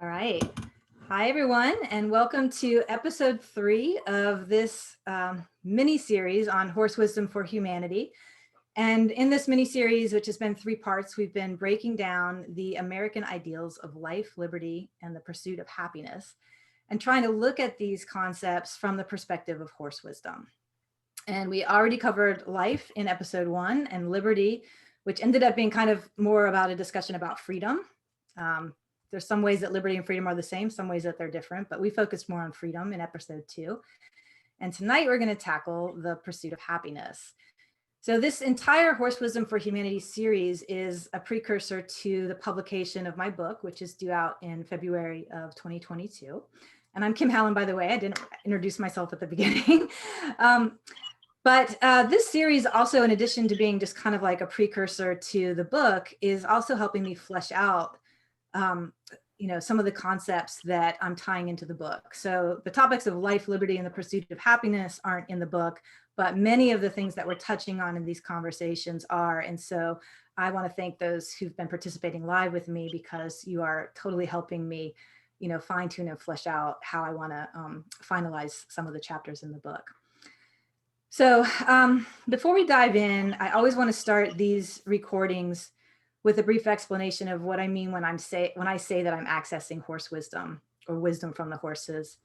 All right. Hi, everyone, and welcome to episode 3 of this mini series on horse wisdom for humanity. And in this mini series, which has been 3 parts, we've been breaking down the American ideals of life, liberty, and the pursuit of happiness, and trying to look at these concepts from the perspective of horse wisdom. And we already covered life in episode 1 and liberty, which ended up being kind of more about a discussion about freedom. There's some ways that liberty and freedom are the same, some ways that they're different, but we focused more on freedom in episode 2. And tonight we're going to tackle the pursuit of happiness. So this entire Horse Wisdom for Humanity series is a precursor to the publication of my book, which is due out in February of 2022. And I'm Kim Hallen, by the way. I didn't introduce myself at the beginning. But this series also, in addition to being just kind of like a precursor to the book, is also helping me flesh out some of the concepts that I'm tying into the book. So the topics of life, liberty, and the pursuit of happiness aren't in the book, but many of the things that we're touching on in these conversations are. And so I want to thank those who've been participating live with me, because you are totally helping me, fine tune and flesh out how I want to finalize some of the chapters in the book. So before we dive in, I always want to start these recordings with a brief explanation of what I mean when I say that I'm accessing horse wisdom or wisdom from the horses.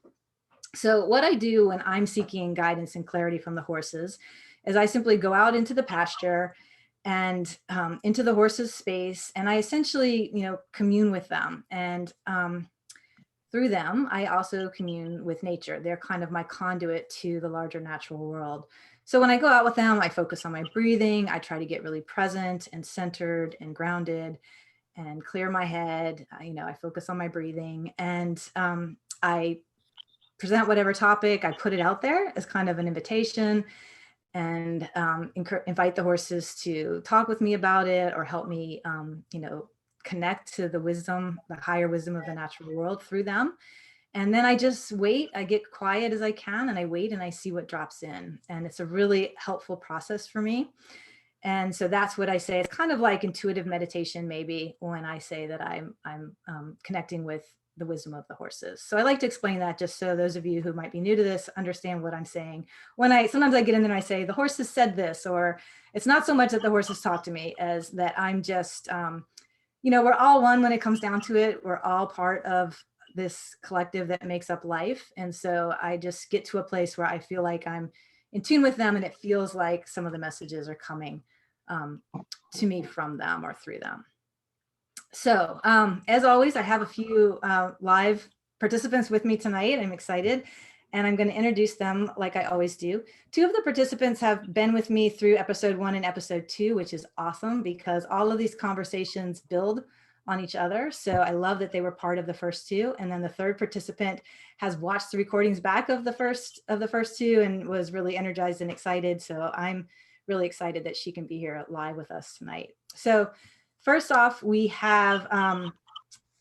So what I do when I'm seeking guidance and clarity from the horses is I simply go out into the pasture and into the horses' space, and I essentially, commune with them. And through them, I also commune with nature. They're kind of my conduit to the larger natural world. So when I go out with them, I focus on my breathing. I try to get really present and centered and grounded and clear my head. I focus on my breathing, and I present whatever topic. I put it out there as kind of an invitation, and invite the horses to talk with me about it or help me, connect to the higher wisdom of the natural world through them. And then I just wait. I get quiet as I can, and I wait and I see what drops in. And it's a really helpful process for me. And so that's what I say. It's kind of like intuitive meditation, maybe, when I say that I'm connecting with the wisdom of the horses. So I like to explain that, just so those of you who might be new to this understand what I'm saying. Sometimes I get in there and I say, the horses said this, or it's not so much that the horses talk to me as that I'm just, we're all one when it comes down to it. We're all part of this collective that makes up life. And so I just get to a place where I feel like I'm in tune with them, and it feels like some of the messages are coming to me from them or through them. So as always, I have a few live participants with me tonight. I'm excited, and I'm going to introduce them like I always do. 2 of the participants have been with me through episode 1 and episode 2, which is awesome, because all of these conversations build on each other. So I love that they were part of the first 2. And then the 3rd participant has watched the recordings back of the first 2 and was really energized and excited. So I'm really excited that she can be here live with us tonight. So first off, we have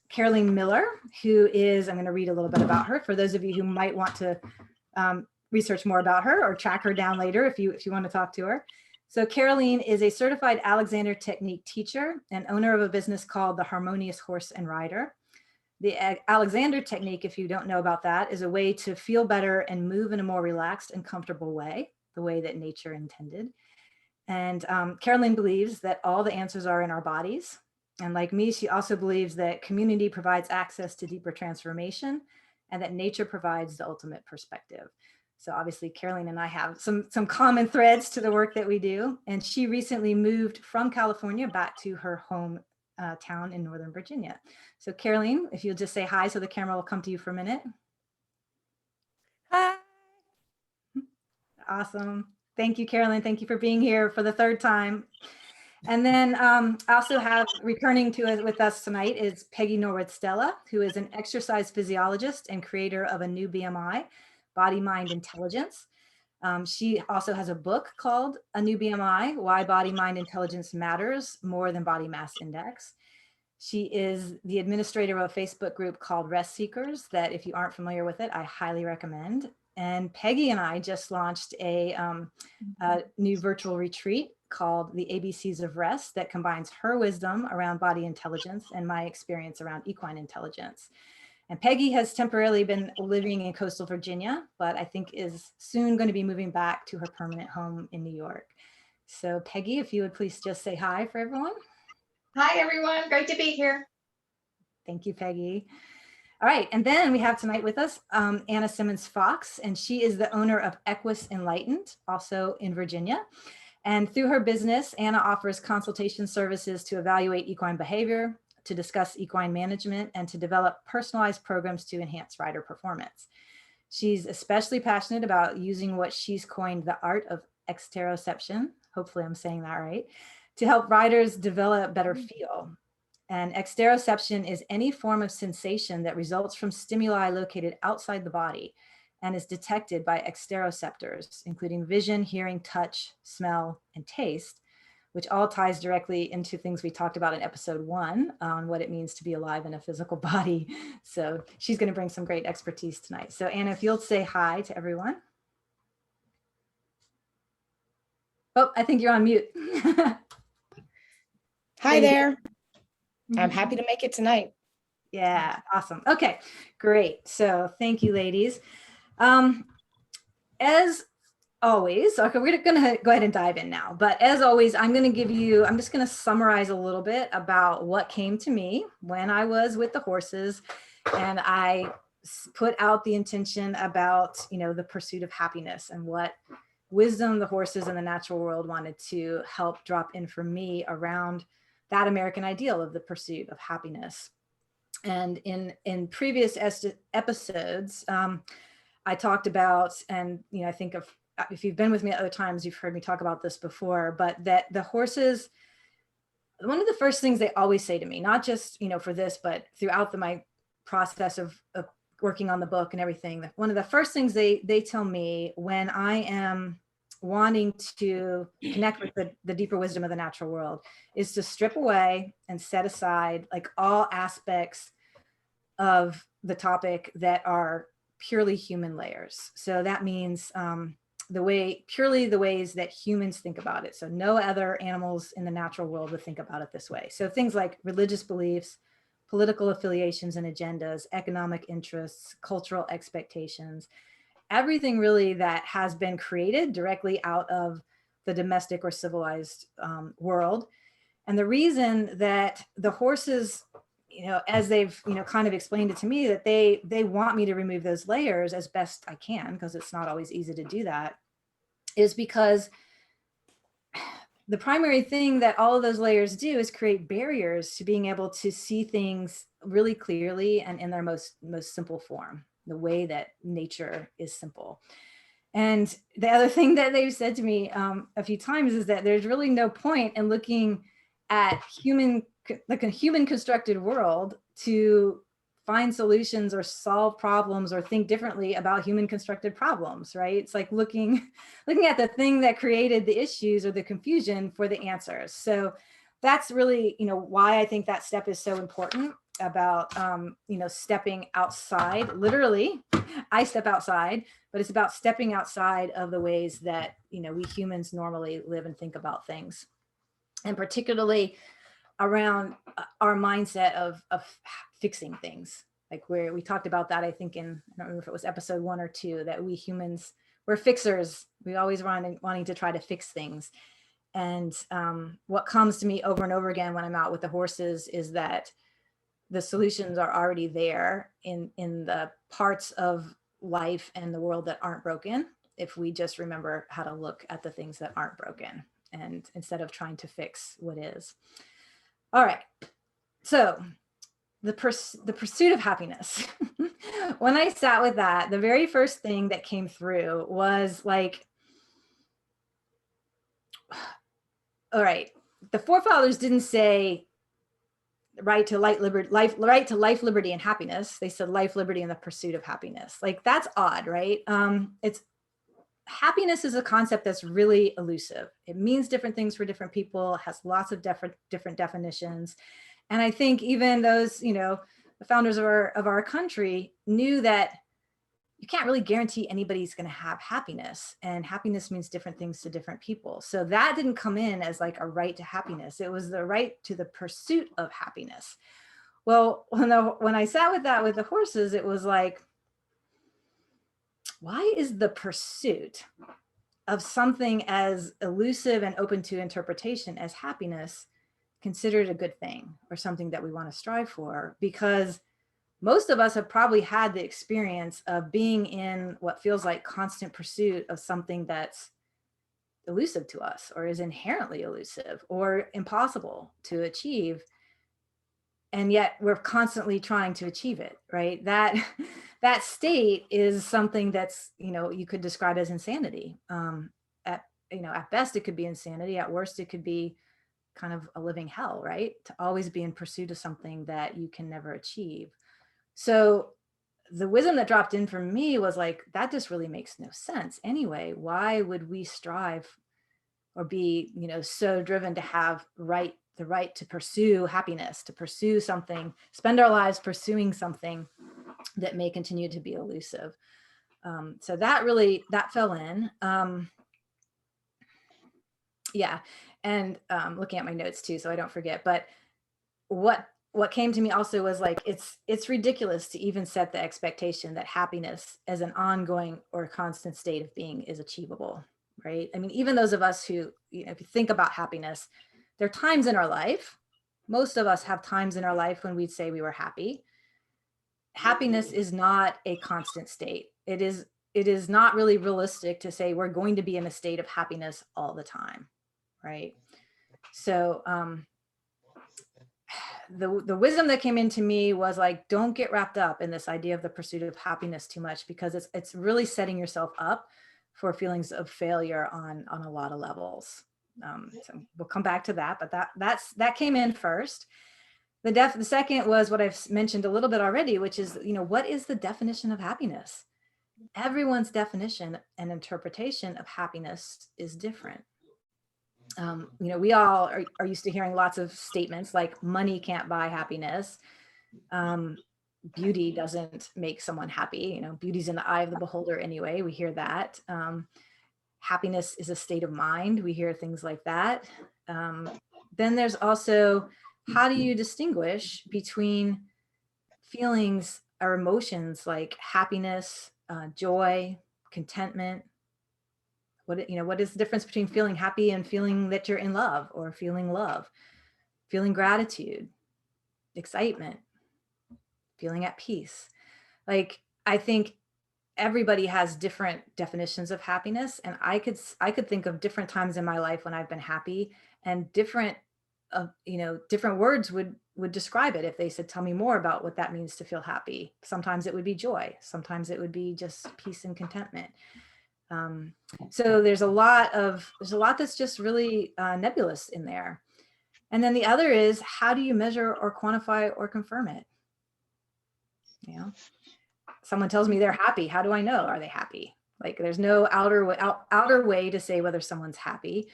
Caroline Miller, who is, I'm going to read a little bit about her for those of you who might want to research more about her or track her down later if you want to talk to her. So Caroline is a certified Alexander Technique teacher and owner of a business called The Harmonious Horse and Rider. The Alexander Technique, if you don't know about that, is a way to feel better and move in a more relaxed and comfortable way, the way that nature intended. And Caroline believes that all the answers are in our bodies. And like me, she also believes that community provides access to deeper transformation, and that nature provides the ultimate perspective. So obviously, Caroline and I have some common threads to the work that we do. And she recently moved from California back to her home town in Northern Virginia. So Caroline, if you'll just say hi so the camera will come to you for a minute. Hi. Awesome. Thank you, Caroline. Thank you for being here for the 3rd time. And then also have returning with us tonight is Peggy Norwood Stella, who is an exercise physiologist and creator of a new BMI, Body, Mind, Intelligence. She also has a book called A New BMI, Why Body, Mind, Intelligence Matters More Than Body Mass Index. She is the administrator of a Facebook group called Rest Seekers that, if you aren't familiar with it, I highly recommend. And Peggy and I just launched a new virtual retreat called the ABCs of Rest that combines her wisdom around body intelligence and my experience around equine intelligence. And Peggy has temporarily been living in coastal Virginia, but I think is soon going to be moving back to her permanent home in New York. So Peggy, if you would please just say hi for everyone. Hi, everyone. Great to be here. Thank you, Peggy. All right, and then we have tonight with us Anna Simmons Fox, and she is the owner of Equus Enlightened, also in Virginia. And through her business, Anna offers consultation services to evaluate equine behavior, to discuss equine management, and to develop personalized programs to enhance rider performance. She's especially passionate about using what she's coined the art of exteroception, hopefully I'm saying that right, to help riders develop better feel. And exteroception is any form of sensation that results from stimuli located outside the body and is detected by exteroceptors, including vision, hearing, touch, smell, and taste, which all ties directly into things we talked about in episode 1 on what it means to be alive in a physical body. So she's going to bring some great expertise tonight. So Anna, if you'll say hi to everyone. Oh, I think you're on mute. Hi there. I'm happy to make it tonight. Yeah, awesome. Okay, great. So thank you, ladies. As always, okay, we're gonna go ahead and dive in now. But as always, I'm just gonna summarize a little bit about what came to me when I was with the horses, and I put out the intention about, the pursuit of happiness and what wisdom the horses and the natural world wanted to help drop in for me around that American ideal of the pursuit of happiness. And in previous episodes, I talked about, and I think if you've been with me at other times, you've heard me talk about this before, but that the horses, one of the first things they always say to me, not just for this, but throughout my process of working on the book and everything, one of the first things they tell me when I am wanting to connect with the deeper wisdom of the natural world is to strip away and set aside like all aspects of the topic that are purely human layers. So that means purely the ways that humans think about it. So no other animals in the natural world would think about it this way. So things like religious beliefs, political affiliations and agendas, economic interests, cultural expectations, everything really that has been created directly out of the domestic or civilized world. And the reason that the horses, as they've, kind of explained it to me, that they want me to remove those layers as best I can, because it's not always easy to do that, is because the primary thing that all of those layers do is create barriers to being able to see things really clearly and in their most simple form, the way that nature is simple. And the other thing that they've said to me a few times is that there's really no point in looking at a human constructed world to find solutions or solve problems or think differently about human constructed problems, right? It's like looking at the thing that created the issues or the confusion for the answers. So that's really, why I think that step is so important about, stepping outside. Literally, I step outside, but it's about stepping outside of the ways that, we humans normally live and think about things. And particularly around our mindset of fixing things, like where we talked about that, I think I don't remember if it was episode 1 or 2, that we humans, we're fixers. We always wanting to try to fix things. And what comes to me over and over again when I'm out with the horses is that the solutions are already there in the parts of life and the world that aren't broken, if we just remember how to look at the things that aren't broken, and instead of trying to fix what is. All right, so the pursuit of happiness. When I sat with that, the very first thing that came through was like, all right, the forefathers didn't say right to life, liberty, and happiness. They said life, liberty, and the pursuit of happiness. Like, that's odd, right? Happiness is a concept that's really elusive. It means different things for different people, has lots of different definitions. And I think even those, the founders of our country knew that you can't really guarantee anybody's going to have happiness, and happiness means different things to different people. So that didn't come in as like a right to happiness. It was the right to the pursuit of happiness, Well, when I sat with that with the horses, it was like, why is the pursuit of something as elusive and open to interpretation as happiness considered a good thing or something that we want to strive for? Because most of us have probably had the experience of being in what feels like constant pursuit of something that's elusive to us or is inherently elusive or impossible to achieve, and yet we're constantly trying to achieve it, right? That state is something that's, you could describe as insanity. At at best it could be insanity, at worst it could be kind of a living hell, right? To always be in pursuit of something that you can never achieve. So the wisdom that dropped in for me was like, that just really makes no sense anyway. Why would we strive or be, so driven to have the right to pursue happiness, to pursue something, spend our lives pursuing something that may continue to be elusive? So that fell in. Yeah. And looking at my notes too, so I don't forget. But what came to me also was like, it's ridiculous to even set the expectation that happiness as an ongoing or constant state of being is achievable, right? I mean, even those of us who, if you think about happiness, there are times in our life, most of us have times in our life when we'd say we were happy. Happiness is not a constant state. It is not really realistic to say we're going to be in a state of happiness all the time, right? So the wisdom that came into me was like, don't get wrapped up in this idea of the pursuit of happiness too much, because it's really setting yourself up for feelings of failure on a lot of levels. So we'll come back to that, but that came in first. The second was what I've mentioned a little bit already, which is, what is the definition of happiness? Everyone's definition and interpretation of happiness is different. We all are used to hearing lots of statements like money can't buy happiness. Beauty doesn't make someone happy. Beauty's in the eye of the beholder anyway. We hear that. Happiness is a state of mind. We hear things like that. Then there's also, how do you distinguish between feelings or emotions like happiness, joy, contentment? What is the difference between feeling happy and feeling that you're in love, or feeling love, feeling gratitude, excitement, feeling at peace? Like, I think everybody has different definitions of happiness, and I could think of different times in my life when I've been happy, and different words would describe it. If they said, tell me more about what that means to feel happy, sometimes it would be joy, sometimes it would be just peace and contentment. So there's a lot that's just really nebulous in there. And then the other is, how do you measure or quantify or confirm it? Someone tells me they're happy. How do I know? Are they happy? Like, there's no outer way to say whether someone's happy.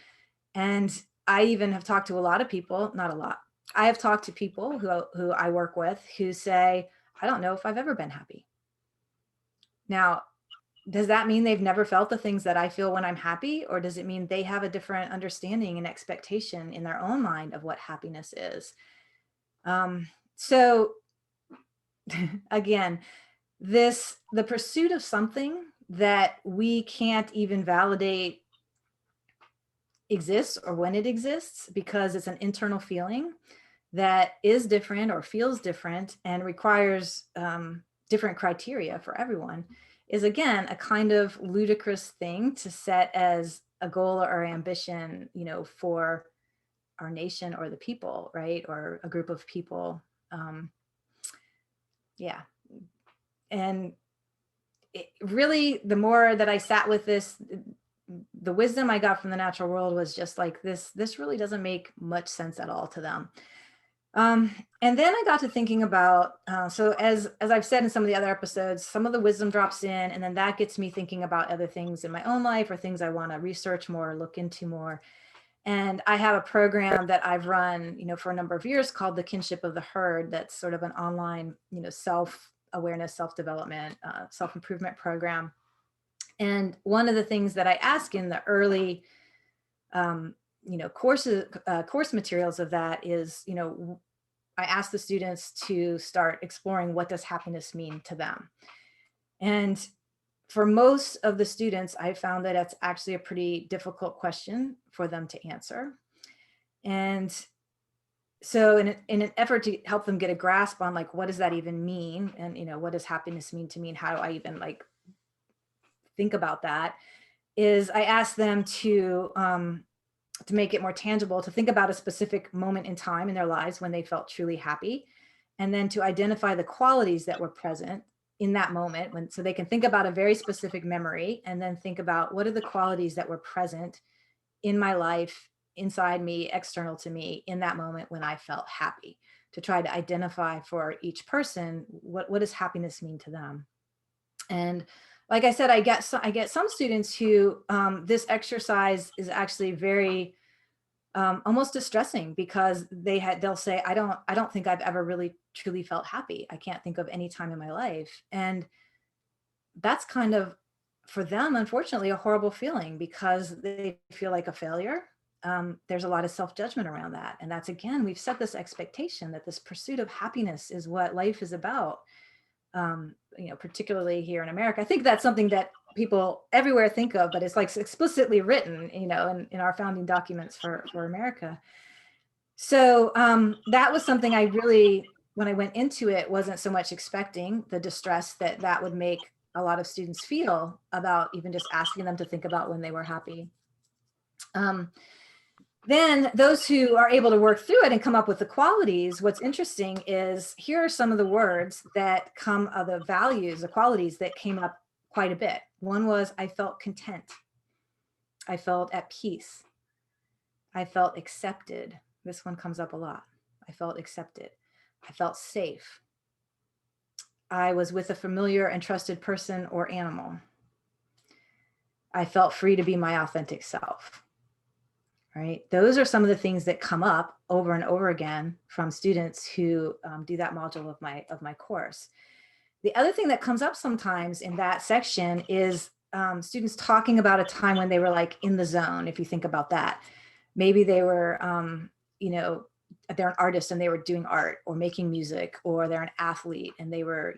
And I even have talked to a lot of people, not a lot. I have talked to people who I work with who say, I don't know if I've ever been happy. Now, does that mean they've never felt the things that I feel when I'm happy? Or does it mean they have a different understanding and expectation in their own mind of what happiness is? So again, the pursuit of something that we can't even validate exists or when it exists, because it's an internal feeling that is different or feels different and requires different criteria for everyone, is again a kind of ludicrous thing to set as a goal or ambition, for our nation or the people, right? Or a group of people. Yeah. And really, the more that I sat with this, the wisdom I got from the natural world was just like, this really doesn't make much sense at all to them. And then I got to thinking about, so as I've said in some of the other episodes, some of the wisdom drops in, and then that gets me thinking about other things in my own life or things I want to research more, look into more. And I have a program that I've run, for a number of years called the Kinship of the Herd. That's sort of an online, self-awareness, self-development, self-improvement program. And one of the things that I ask in the early, course materials of that is, I asked the students to start exploring, what does happiness mean to them? And for most of the students, I found that it's actually a pretty difficult question for them to answer. And so in an effort to help them get a grasp on like, what does that even mean? And, what does happiness mean to me? And how do I even like think about that? Is I asked them to make it more tangible, to think about a specific moment in time in their lives when they felt truly happy, and then to identify the qualities that were present in that moment, so they can think about a very specific memory and then think about, what are the qualities that were present in my life, inside me, external to me, in that moment when I felt happy, to try to identify for each person, what does happiness mean to them. And like I said, I get some students who this exercise is actually very almost distressing, because they'll say, I don't think I've ever really truly felt happy. I can't think of any time in my life. And that's kind of, for them, unfortunately, a horrible feeling, because they feel like a failure. There's a lot of self-judgment around that. And that's, again, we've set this expectation that this pursuit of happiness is what life is about. Particularly here in America. I think that's something that people everywhere think of, but it's like explicitly written, in our founding documents for America. So that was something I really, when I went into it, wasn't so much expecting the distress that would make a lot of students feel about even just asking them to think about when they were happy. Then those who are able to work through it and come up with the qualities, what's interesting is, here are some of the words that come of the values, the qualities that came up quite a bit. One was, I felt content. I felt at peace. I felt accepted. This one comes up a lot. I felt accepted. I felt safe. I was with a familiar and trusted person or animal. I felt free to be my authentic self. Right? Those are some of the things that come up over and over again from students who do that module of my course. The other thing that comes up sometimes in that section is students talking about a time when they were like in the zone. If you think about that, maybe they were, they're an artist and they were doing art or making music, or they're an athlete and they were,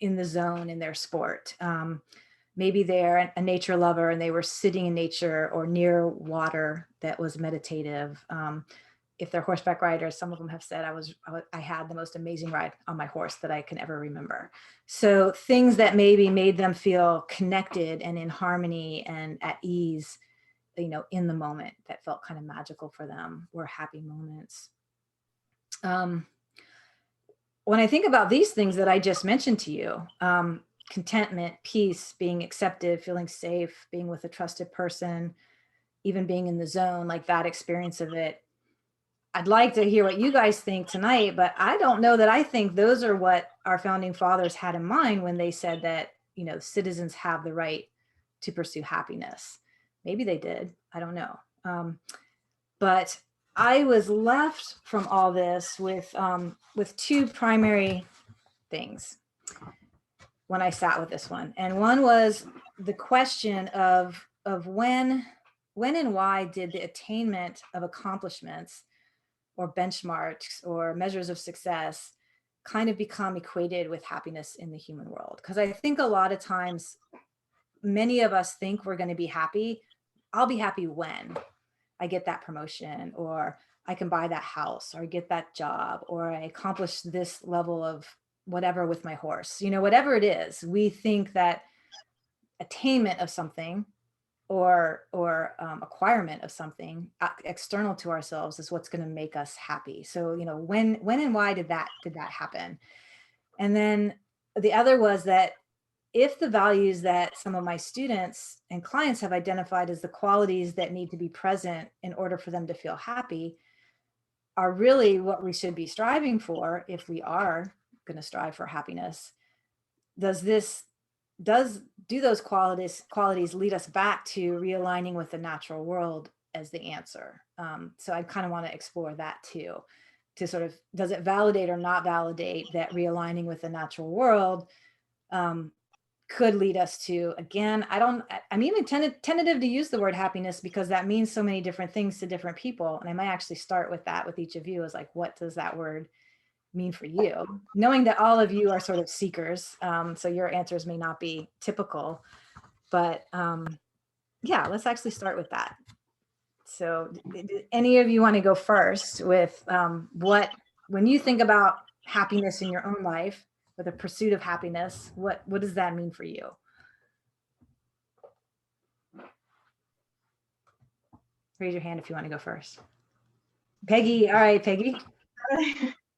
in the zone in their sport. Maybe they're a nature lover and they were sitting in nature or near water that was meditative. If they're horseback riders, some of them have said, I had the most amazing ride on my horse that I can ever remember. So things that maybe made them feel connected and in harmony and at ease, in the moment, that felt kind of magical for them, were happy moments. When I think about these things that I just mentioned to you, contentment, peace, being accepted, feeling safe, being with a trusted person, even being in the zone, like that experience of it. I'd like to hear what you guys think tonight, but I don't know that I think those are what our founding fathers had in mind when they said that, citizens have the right to pursue happiness. Maybe they did. I don't know. But I was left from all this with two primary things when I sat with this one. And one was the question of when and why did the attainment of accomplishments or benchmarks or measures of success kind of become equated with happiness in the human world? Because I think a lot of times, many of us think we're going to be happy. I'll be happy when I get that promotion, or I can buy that house, or get that job, or I accomplish this level of whatever with my horse, whatever it is. We think that attainment of something or acquirement of something external to ourselves is what's going to make us happy. So, when and why did that happen? And then the other was that if the values that some of my students and clients have identified as the qualities that need to be present in order for them to feel happy are really what we should be striving for, if we are going to strive for happiness, do those qualities lead us back to realigning with the natural world as the answer? So I kind of want to explore that too, to sort of, does it validate or not validate that realigning with the natural world could lead us to, again, I'm even tentative to use the word happiness, because that means so many different things to different people. And I might actually start with that with each of you, as like, what does that word mean for you, knowing that all of you are sort of seekers. So your answers may not be typical, but yeah, let's actually start with that. So any of you want to go first with when you think about happiness in your own life, or the pursuit of happiness, what does that mean for you? Raise your hand if you want to go first. Peggy. All right, Peggy.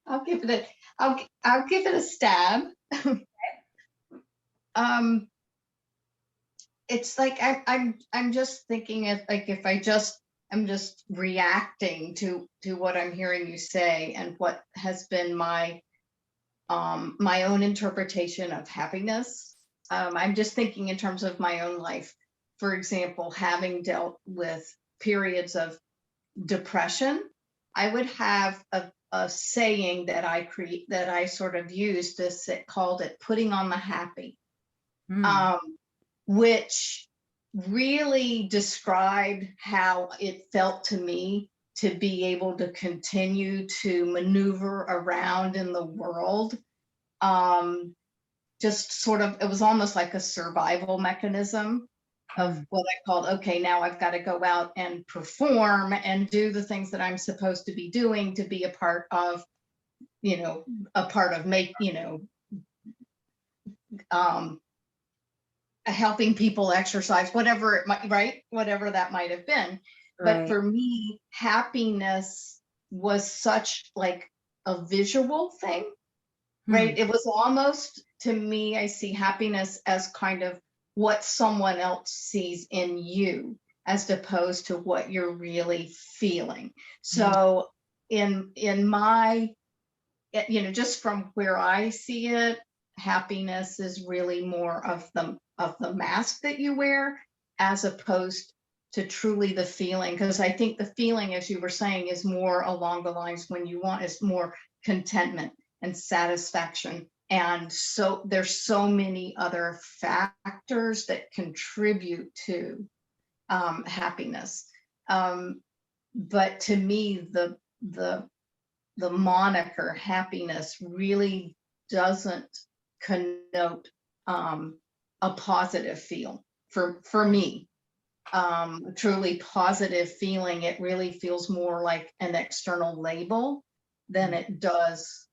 I'll give it a stab. It's like I'm just thinking of like if I'm just reacting to what I'm hearing you say and what has been my own interpretation of happiness. I'm just thinking in terms of my own life. For example, having dealt with periods of depression, I would have a saying that I sort of used this, it called it putting on the happy, which really described how it felt to me to be able to continue to maneuver around in the world. Just sort of, it was almost like a survival mechanism of what I called, okay, now I've got to go out and perform and do the things that I'm supposed to be doing to be a part of helping people exercise, whatever it might, right? Whatever that might have been. Right. But for me, happiness was such like a visual thing, right? It was almost, to me, I see happiness as kind of what someone else sees in you as opposed to what you're really feeling. So in my, just from where I see it, happiness is really more of the mask that you wear as opposed to truly the feeling. Because I think the feeling, as you were saying, is more along the lines when you want is more contentment and satisfaction. And so there's so many other factors that contribute to happiness. But to me, the moniker happiness really doesn't connote a positive feel for me. Truly positive feeling, it really feels more like an external label than it does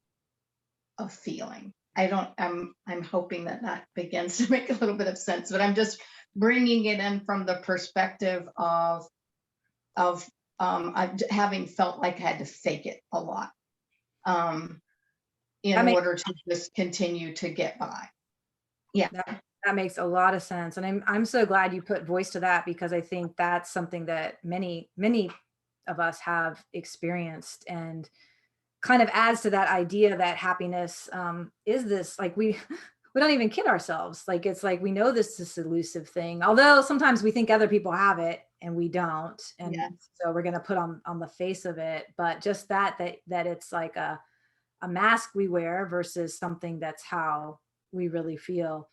a feeling. I'm hoping that begins to make a little bit of sense, but I'm just bringing it in from the perspective of having felt like I had to fake it a lot in order to just continue to get by. Yeah. That makes a lot of sense. And I'm so glad you put voice to that, because I think that's something that many of us have experienced, and kind of adds to that idea that happiness is this, like, we don't even kid ourselves. Like, it's like, we know this is this elusive thing, although sometimes we think other people have it and we don't. And so we're going to put on the face of it. But just that it's like a mask we wear versus something that's how we really feel.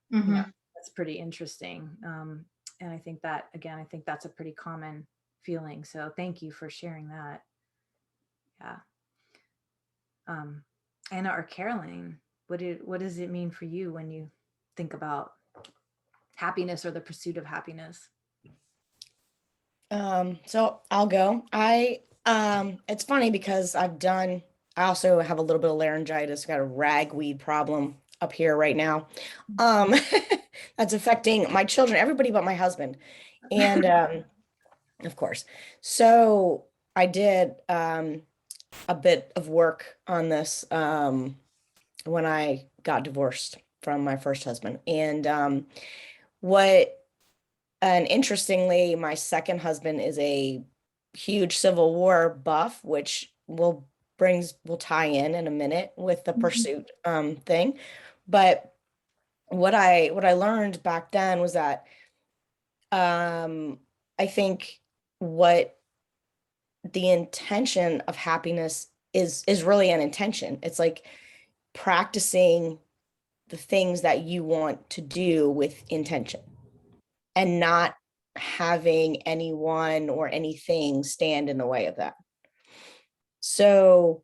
That's pretty interesting. And I think that, again, I think that's a pretty common feeling. So thank you for sharing that. Yeah. Anna or Caroline, what does it mean for you when you think about happiness or the pursuit of happiness? So I'll go. It's funny because I also have a little bit of laryngitis, got a ragweed problem up here right now. That's affecting my children, everybody but my husband. And of course. So I did a bit of work on this when I got divorced from my first husband. And interestingly, my second husband is a huge Civil War buff, which will tie in a minute with the pursuit thing. But what I learned back then was that I think what the intention of happiness is really an intention. It's like practicing the things that you want to do with intention and not having anyone or anything stand in the way of that. So,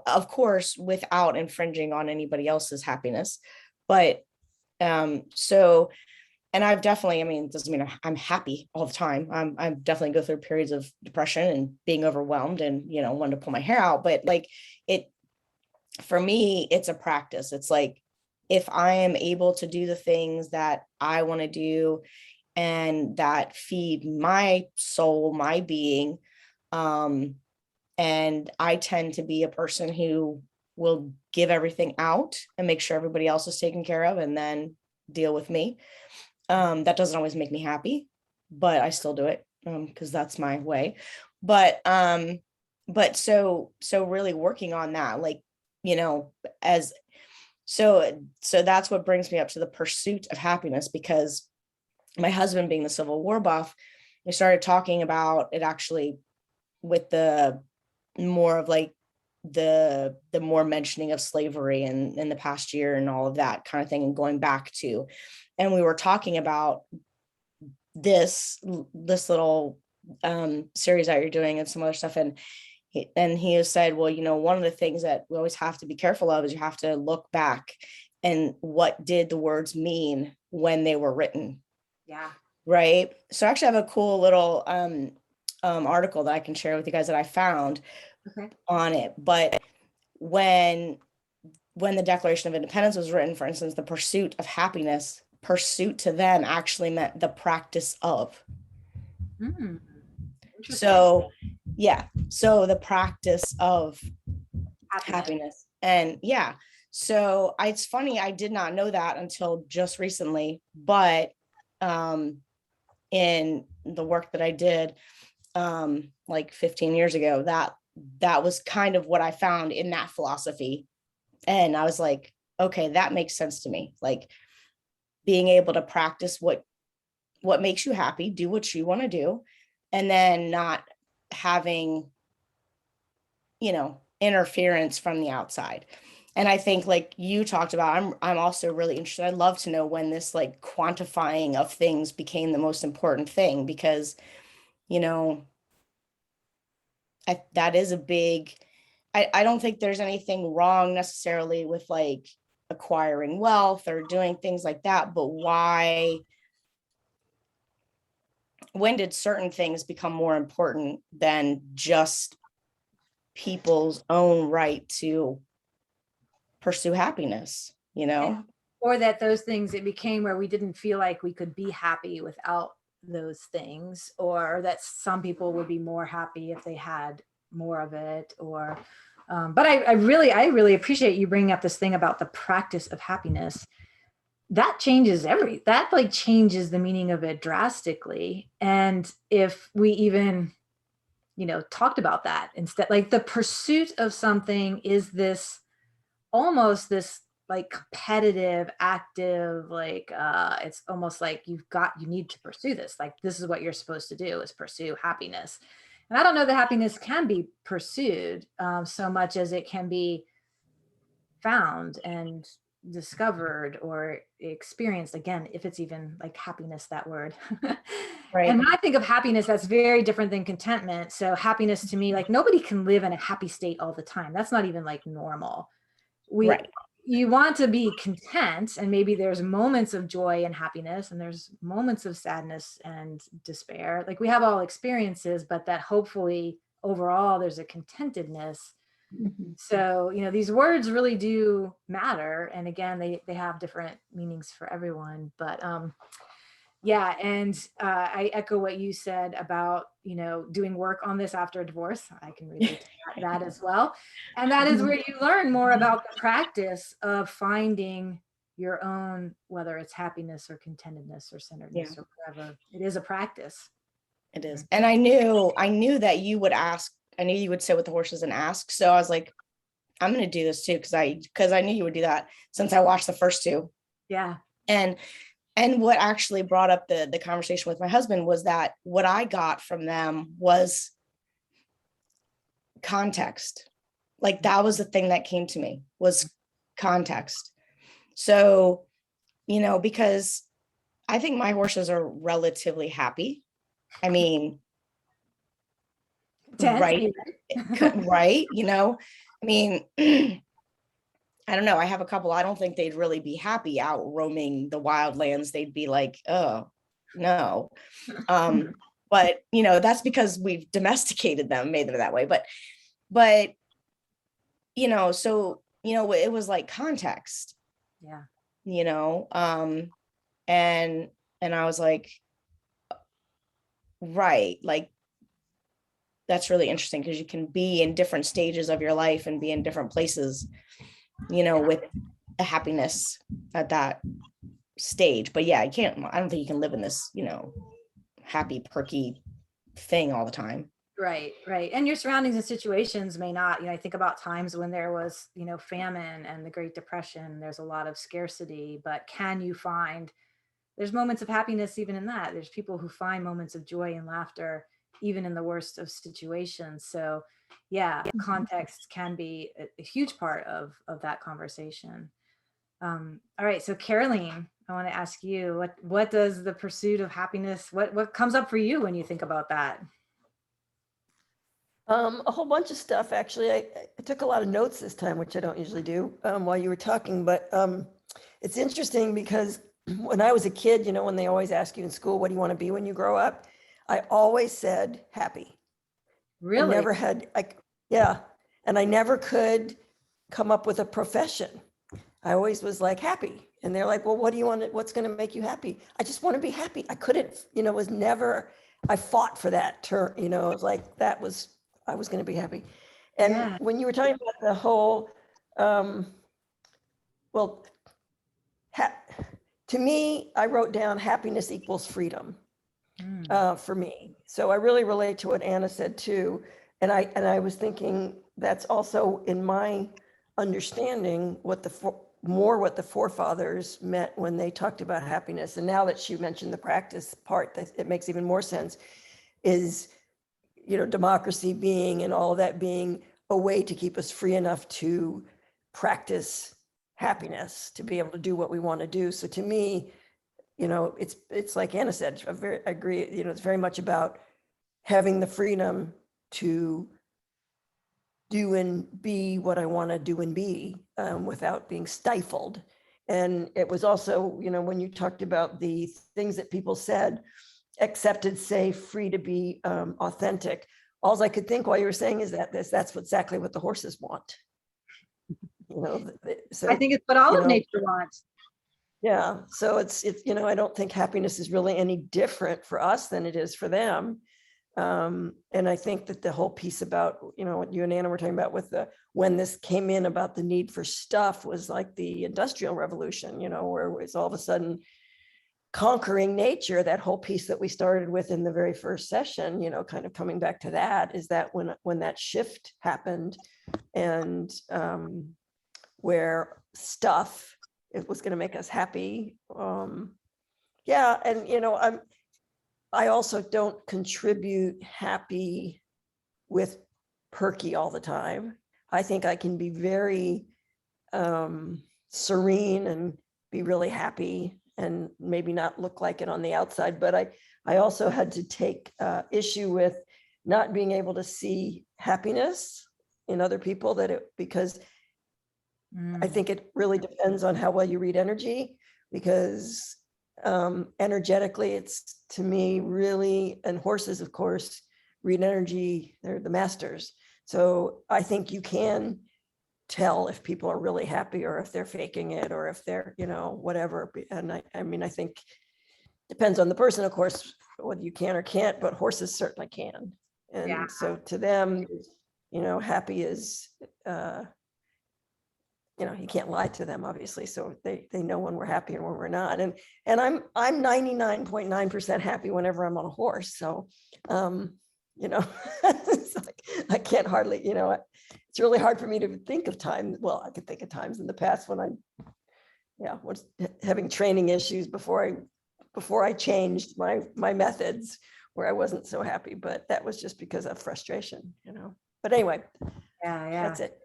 of course, without infringing on anybody else's happiness. But so, and I've definitely, I mean, it doesn't mean I'm happy all the time. I'm definitely go through periods of depression and being overwhelmed and, wanting to pull my hair out. But like it, for me, it's a practice. It's like, if I am able to do the things that I want to do and that feed my soul, my being, and I tend to be a person who will give everything out and make sure everybody else is taken care of and then deal with me. That doesn't always make me happy, but I still do it because that's my way. But so really working on that, like, as so that's what brings me up to the pursuit of happiness, because my husband, being the Civil War buff, we started talking about it actually with the more of like the more mentioning of slavery and in the past year and all of that kind of thing, and going back to, and we were talking about this little series that you're doing and some other stuff, and he has said, well, one of the things that we always have to be careful of is you have to look back and what did the words mean when they were written. Yeah. Right. So I actually have a cool little article that I can share with you guys that I found on it. But when the Declaration of Independence was written, for instance, the pursuit of happiness, pursuit to them actually meant the practice of. So yeah, so the practice of happiness. And yeah, so it's funny, I did not know that until just recently, but in the work that I did like 15 years ago, that was kind of what I found in that philosophy. And I was like, okay, that makes sense to me. Like being able to practice what makes you happy, do what you want to do, and then not having, interference from the outside. And I think, like you talked about, I'm also really interested. I'd love to know when this like quantifying of things became the most important thing, because, that is a big, I don't think there's anything wrong necessarily with like acquiring wealth or doing things like that, but when did certain things become more important than just people's own right to pursue happiness, Or that those things, it became where we didn't feel like we could be happy without those things, or that some people would be more happy if they had more of it, or but I really appreciate you bringing up this thing about the practice of happiness. That changes that like changes the meaning of it drastically. And if we even talked about that instead, like the pursuit of something is this almost this like competitive, active, like it's almost like you need to pursue this. Like this is what you're supposed to do, is pursue happiness. And I don't know that happiness can be pursued so much as it can be found and discovered or experienced, again, if it's even like happiness, that word. Right. And when I think of happiness, that's very different than contentment. So happiness to me, like nobody can live in a happy state all the time. That's not even like normal. Right. You want to be content, and maybe there's moments of joy and happiness and there's moments of sadness and despair. Like we have all experiences, but that hopefully overall there's a contentedness. So, these words really do matter. And again, they have different meanings for everyone. But yeah, and I echo what you said about, doing work on this after a divorce. I can relate to that as well. And that is where you learn more about the practice of finding your own, whether it's happiness or contentedness or centeredness or whatever. It is a practice. It is. And I knew that you would ask. I knew you would sit with the horses and ask. So I was like, I'm going to do this too, because I knew you would do that since I watched the first two. Yeah. And what actually brought up the conversation with my husband was that what I got from them was context. Like that was the thing that came to me, was context. So, because I think my horses are relatively happy. I mean, 10, right, right, you know, I mean, I don't know, I have a couple, I don't think they'd really be happy out roaming the wildlands. They'd be like, oh no. But you know, that's because we've domesticated them, made them that way. But you know, so you know, it was like context, Yeah. you know, and I was like, right, like that's really interesting because you can be in different stages of your life and be in different places, you know, with a happiness at that stage. But yeah, I don't think you can live in this, you know, happy, perky thing all the time. Right, right. And your surroundings and situations may not, I think about times when there was, famine and the Great Depression, there's a lot of scarcity, but can you find, there's moments of happiness even in that. There's people who find moments of joy and laughter even in the worst of situations. So yeah, context can be a huge part of that conversation. All right, so Caroline, I want to ask you, what does the pursuit of happiness, what comes up for you when you think about that? A whole bunch of stuff, actually. I took a lot of notes this time, which I don't usually do while you were talking, but it's interesting because when I was a kid, when they always ask you in school, what do you want to be when you grow up? I always said happy. Really? I never had, yeah, and I never could come up with a profession. I always was like happy. And they're like, well, what do you want? What's going to make you happy? I just want to be happy. I couldn't, it was never, I fought for that term, it was like, I was going to be happy. And Yeah. when you were talking about the whole, well, to me, I wrote down happiness equals freedom for me. So I really relate to what Anna said too. And I was thinking that's also in my understanding what the forefathers meant when they talked about happiness. And now that she mentioned the practice part, that it makes even more sense, is democracy being and all of that being a way to keep us free enough to practice happiness, to be able to do what we want to do. So to me, it's like Anna said, I agree, it's very much about having the freedom to do and be what I want to do and be without being stifled. And it was also, when you talked about the things that people said, accepted, safe, free to be authentic. All I could think while you were saying is that's exactly what the horses want. So I think it's what all of know, nature wants. yeah. So it's, I don't think happiness is really any different for us than it is for them. And I think that the whole piece about, what you and Anna were talking about with when this came in about the need for stuff was like the Industrial Revolution, where it's all of a sudden conquering nature. That whole piece that we started with in the very first session, kind of coming back to that, is that when that shift happened and where stuff, it was going to make us happy. Yeah. And, I also don't contribute happy with perky all the time. I think I can be very serene and be really happy and maybe not look like it on the outside. But I also had to take issue with not being able to see happiness in other people, because I think it really depends on how well you read energy, because energetically, it's, to me, really, and horses, of course, read energy, they're the masters. So I think you can tell if people are really happy or if they're faking it or if they're, whatever. And I think depends on the person, of course, whether you can or can't, but horses certainly can. And Yeah. so to them, happy is, you can't lie to them, obviously. So they know when we're happy and when we're not. And I'm 99.9% happy whenever I'm on a horse. So, it's like, I can't hardly, it's really hard for me to think of time. Well, I could think of times in the past when I was having training issues before I changed my methods, where I wasn't so happy, but that was just because of frustration, but anyway, Yeah. that's it.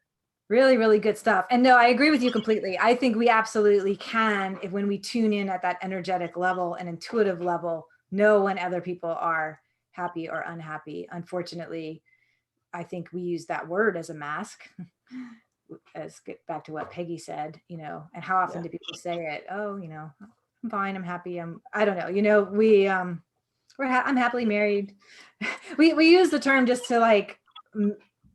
Really, really good stuff. And no, I agree with you completely. I think we absolutely can, when we tune in at that energetic level and intuitive level, know when other people are happy or unhappy. Unfortunately, I think we use that word as a mask. As get back to what Peggy said, you know, and how often do people say it? Oh, you know, I'm fine, I'm happy, I don't know, you know, I'm happily married. we use the term just to like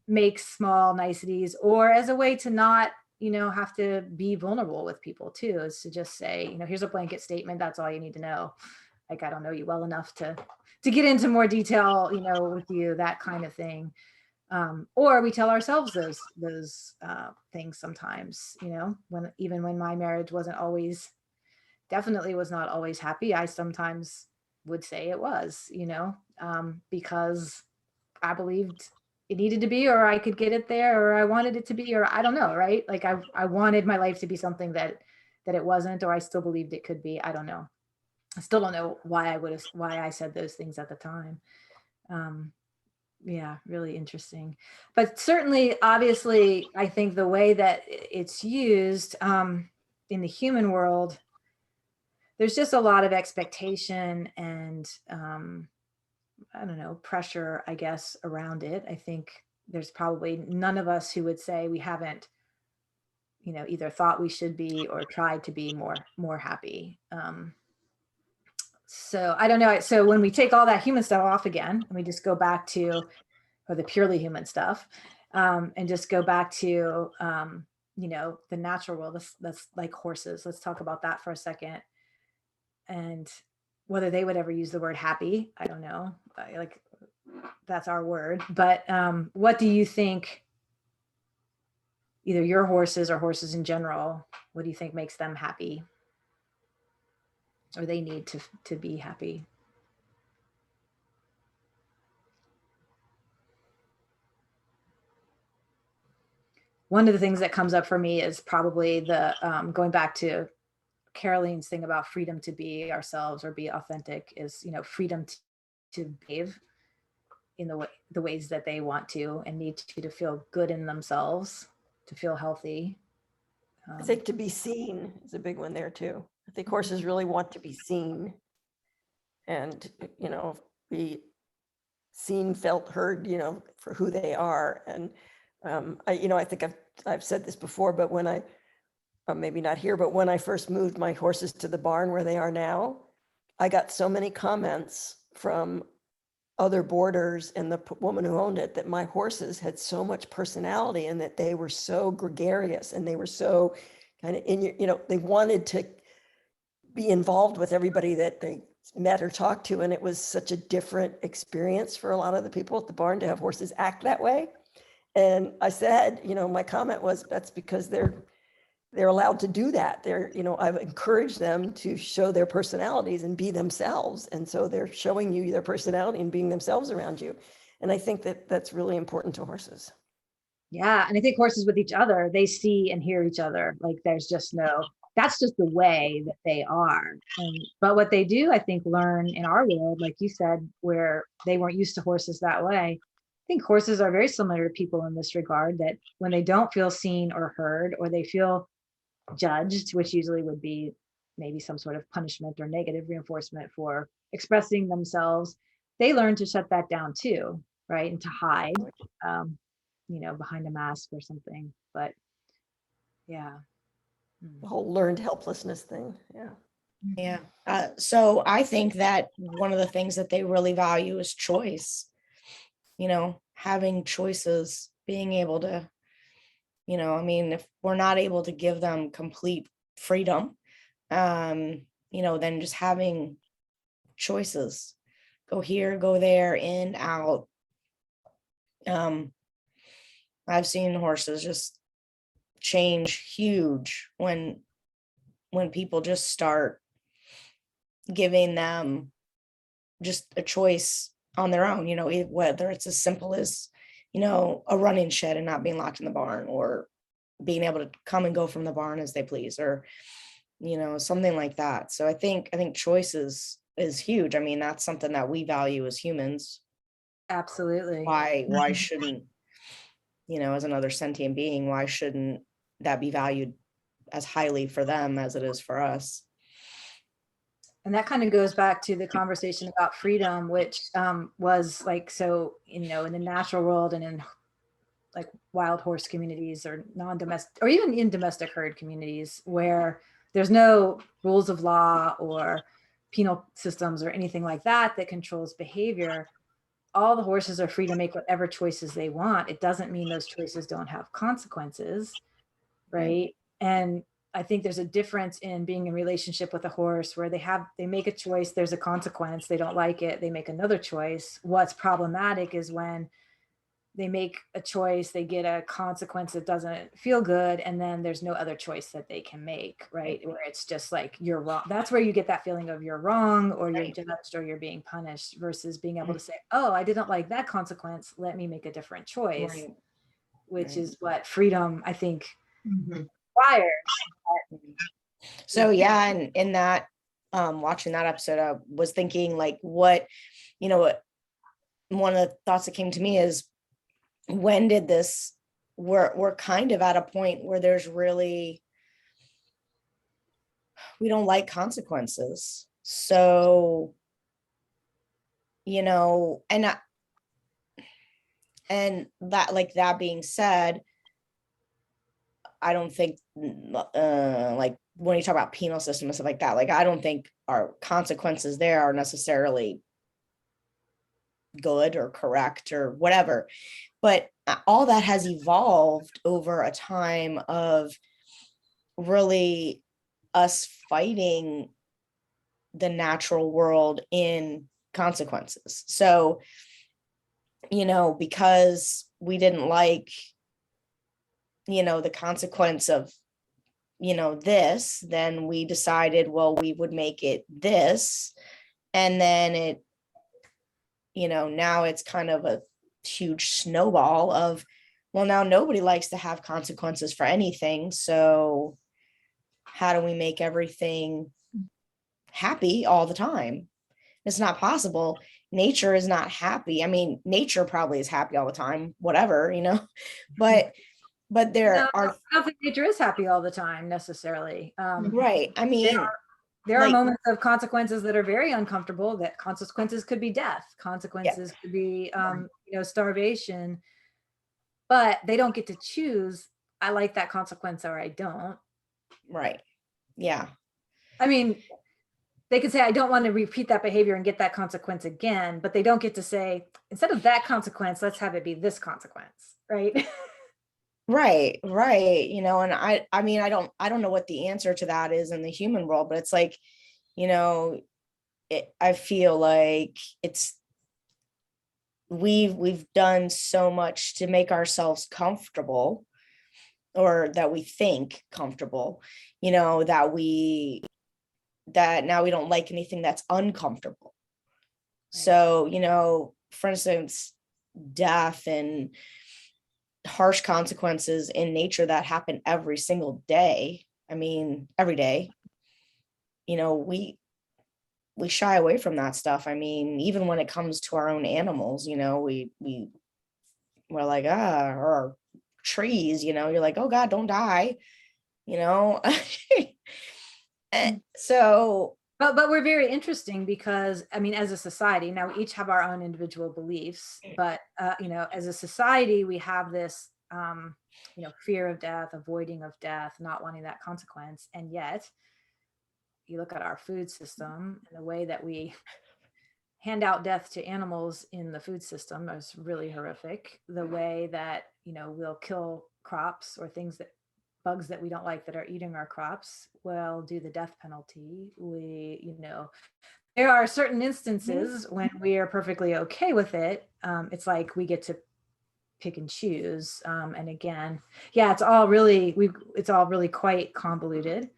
make small niceties, or as a way to not, you know, have to be vulnerable with people too, is to just say, you know, here's a blanket statement, that's all you need to know. Like, I don't know you well enough to get into more detail, you know, with you, that kind of thing. Or we tell ourselves those things sometimes, you know, even when my marriage definitely was not always happy, I sometimes would say it was, you know, because I believed it needed to be, or I could get it there, or I wanted it to be, or I don't know, right? Like I wanted my life to be something that it wasn't, or I still believed it could be. I don't know. I still don't know why I said those things at the time. Yeah, really interesting. But certainly, obviously, I think the way that it's used in the human world, there's just a lot of expectation and I don't know, pressure, I guess, around it. I think there's probably none of us who would say we haven't, you know, either thought we should be or tried to be more happy. So I don't know. So when we take all that human stuff off again, and we just go back to, or the purely human stuff, and just go back to, you know, the natural world. Let's like horses. Let's talk about that for a second. And whether they would ever use the word happy, I don't know. Like, that's our word. But what do you think, either your horses or horses in general, what do you think makes them happy, or they need to be happy? One of the things that comes up for me is probably the going back to Caroline's thing about freedom to be ourselves or be authentic, is, you know, freedom to behave in the ways that they want to and need to feel good in themselves, to feel healthy. I think to be seen is a big one there too. I think horses really want to be seen and, you know, be seen, felt, heard, you know, for who they are. And I think I've said this before, but when maybe not here, but when I first moved my horses to the barn where they are now, I got so many comments from other boarders and the woman who owned it that my horses had so much personality and that they were so gregarious and they were so kind of they wanted to be involved with everybody that they met or talked to. And it was such a different experience for a lot of the people at the barn to have horses act that way. And I said, you know, my comment was, that's because they're allowed to do that. I've encouraged them to show their personalities and be themselves. And so they're showing you their personality and being themselves around you. And I think that that's really important to horses. Yeah. And I think horses with each other, they see and hear each other. Like that's just the way that they are. But what they do, I think, learn in our world, like you said, where they weren't used to horses that way. I think horses are very similar to people in this regard, that when they don't feel seen or heard, or they feel judged, which usually would be maybe some sort of punishment or negative reinforcement for expressing themselves, they learn to shut that down too, right? And to hide, behind a mask or something. But yeah. The whole learned helplessness thing. Yeah. Yeah. So I think that one of the things that they really value is choice, having choices, being able to, if we're not able to give them complete freedom, then just having choices, go here, go there, in, out. I've seen horses just change huge when people just start giving them just a choice on their own, whether it's as simple as, a running shed and not being locked in the barn, or being able to come and go from the barn as they please, or, something like that. So I think choices is huge. I mean, that's something that we value as humans. Absolutely. Why shouldn't, as another sentient being, why shouldn't that be valued as highly for them as it is for us? And that kind of goes back to the conversation about freedom, which was like, so, in the natural world and in like wild horse communities or non-domestic or even in domestic herd communities where there's no rules of law or penal systems or anything like that that controls behavior. All the horses are free to make whatever choices they want. It doesn't mean those choices don't have consequences, right? And I think there's a difference in being in relationship with a horse where they make a choice, there's a consequence, they don't like it, they make another choice. What's problematic is when they make a choice, they get a consequence that doesn't feel good, and then there's no other choice that they can make, right? Where it's just like, you're wrong. That's where you get that feeling of you're wrong, or you're judged, or you're being punished, versus being able to say, oh, I didn't like that consequence, let me make a different choice, which is what freedom, I think, requires. So yeah, and in that, watching that episode, I was thinking like, what, one of the thoughts that came to me is, when did this, we're kind of at a point where there's really, we don't like consequences. So, and that, like, that being said, I don't think, like, when you talk about penal system and stuff like that, like, I don't think our consequences there are necessarily good or correct or whatever. But all that has evolved over a time of really us fighting the natural world in consequences. So, because we didn't like, the consequence of, this, then we decided, well, we would make it this. And then it, now it's kind of a huge snowball of, well, now nobody likes to have consequences for anything. So how do we make everything happy all the time? It's not possible. Nature is not happy. I mean, nature probably is happy all the time, whatever, but there are, I don't think nature is happy all the time necessarily. right. I mean, there are moments of consequences that are very uncomfortable, that consequences could be death, consequences could be starvation, but they don't get to choose, I like that consequence or I don't. Right. Yeah. I mean, they could say, I don't want to repeat that behavior and get that consequence again, but they don't get to say, instead of that consequence, let's have it be this consequence, right? Right. And I mean, I don't know what the answer to that is in the human world, but it's like, I feel like we've done so much to make ourselves comfortable, or that we think comfortable, that now we don't like anything that's uncomfortable. So, for instance, death and harsh consequences in nature that happen every single day. I mean, every day, we shy away from that stuff. I mean, even when it comes to our own animals, we're like, or trees, you're like, oh God, don't die, so. But we're very interesting because, I mean, as a society, now we each have our own individual beliefs, but, as a society, we have this, fear of death, avoiding of death, not wanting that consequence. And yet you look at our food system and the way that we hand out death to animals in the food system is really horrific. The way that, we'll kill crops or bugs that we don't like that are eating our crops, will do the death penalty. There are certain instances when we are perfectly okay with it. It's like we get to pick and choose. And again, it's all really quite convoluted.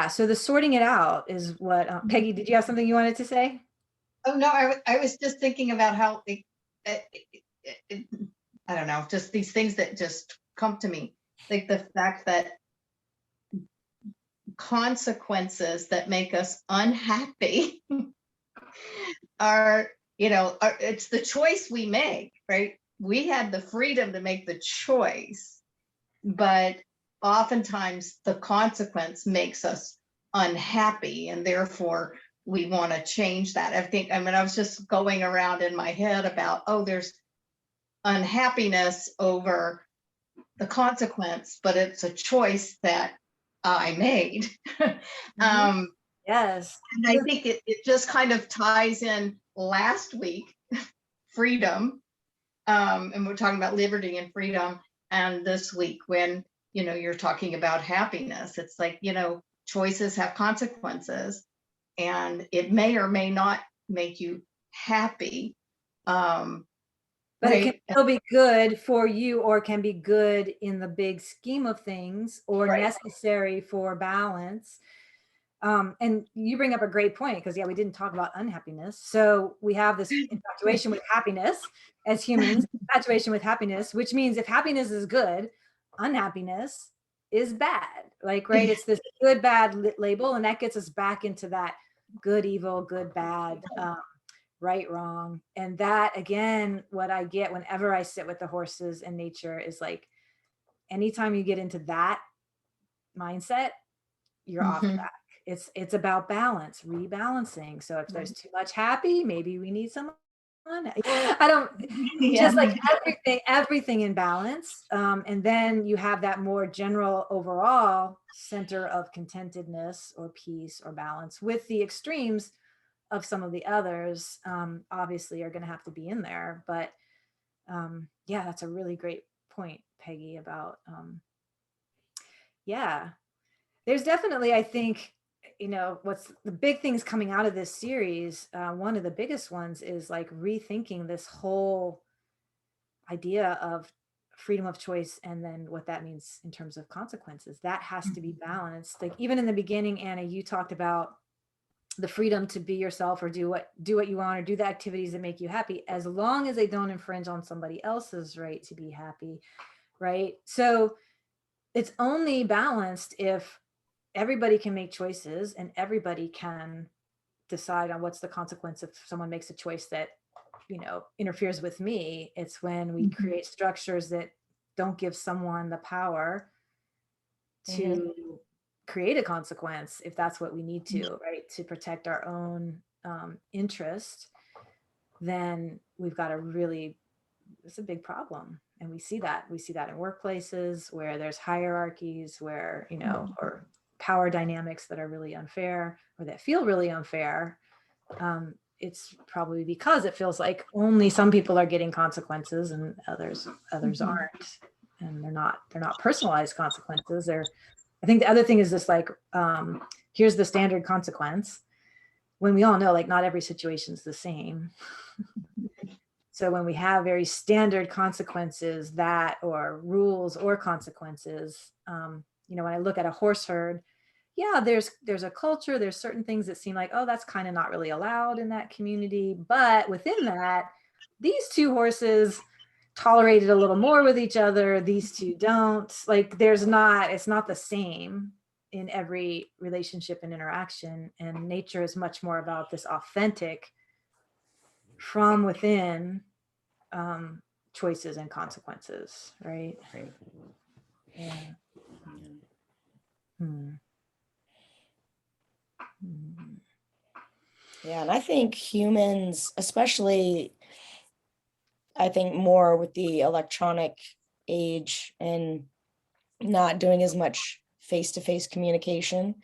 So the sorting it out is what, Peggy, did you have something you wanted to say? Oh, no, I was just thinking about how, I don't know, just these things that just come to me. Like the fact that consequences that make us unhappy are, it's the choice we make, right? We had the freedom to make the choice. but oftentimes the consequence makes us unhappy, and therefore we want to change that. I was just going around in my head about, oh, there's unhappiness over the consequence, but it's a choice that I made. Yes. And I think it just kind of ties in last week, freedom, and we're talking about liberty and freedom, and this week when, you're talking about happiness, it's like, choices have consequences, and it may or may not make you happy. But it can still be good for you, or can be good in the big scheme of things, or necessary for balance. And you bring up a great point, because we didn't talk about unhappiness. So we have this infatuation with happiness as humans, infatuation with happiness, which means if happiness is good, unhappiness is bad. It's this good, bad label, and that gets us back into that good, evil, good, bad, right, wrong. And that, again, what I get whenever I sit with the horses and nature is like, anytime you get into that mindset, you're off track. It's about balance, rebalancing. So if there's too much happy, maybe we need some just like everything in balance. And then you have that more general overall center of contentedness or peace or balance, with the extremes of some of the others, obviously are going to have to be in there. But that's a really great point, Peggy, about there's definitely, I think, what's the big things coming out of this series, one of the biggest ones is like rethinking this whole idea of freedom of choice, and then what that means in terms of consequences. That has to be balanced. Like, even in the beginning, Anna, you talked about the freedom to be yourself, or do what you want, or do the activities that make you happy, as long as they don't infringe on somebody else's right to be happy, right? So it's only balanced if everybody can make choices, and everybody can decide on what's the consequence if someone makes a choice that, interferes with me. It's when we create structures that don't give someone the power to create a consequence, if that's what we need to, right, to protect our own interest, then we've got it's a big problem. And we see that in workplaces where there's hierarchies, where, or power dynamics that are really unfair, or that feel really unfair. It's probably because it feels like only some people are getting consequences and others aren't. And they're not personalized consequences. I think the other thing is this, like, here's the standard consequence, when we all know, like, not every situation is the same. So when we have very standard consequences, or rules or consequences, when I look at a horse herd, there's a culture, there's certain things that seem like, oh, that's kind of not really allowed in that community. But within that, these two horses tolerate it a little more with each other. These two don't. Like, it's not the same in every relationship and interaction. And nature is much more about this authentic, from within, choices and consequences, right? Yeah. Yeah, and I think humans, especially, I think more with the electronic age and not doing as much face-to-face communication,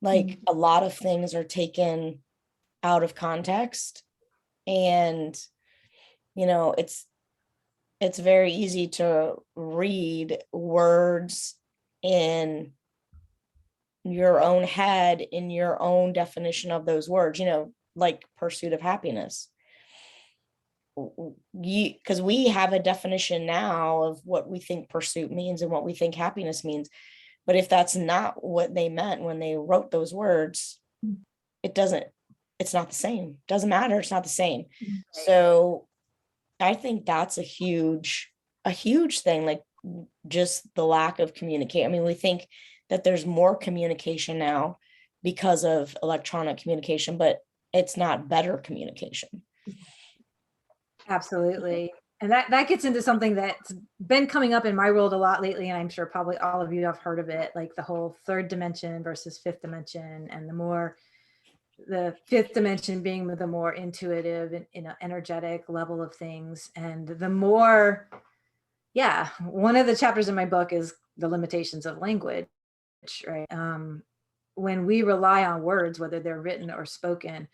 like a lot of things are taken out of context, and it's very easy to read words in your own head, in your own definition of those words, like pursuit of happiness. Because we have a definition now of what we think pursuit means and what we think happiness means. But if that's not what they meant when they wrote those words, it's not the same. Doesn't matter. It's not the same. So I think that's a huge thing, like just the lack of communication. I mean, we think that there's more communication now because of electronic communication, but it's not better communication. Absolutely. And that gets into something that's been coming up in my world a lot lately, and I'm sure probably all of you have heard of it, like the whole third dimension versus fifth dimension, and the fifth dimension being the more intuitive and, energetic level of things. And the more, one of the chapters in my book is the limitations of language, right? When we rely on words, whether they're written or spoken,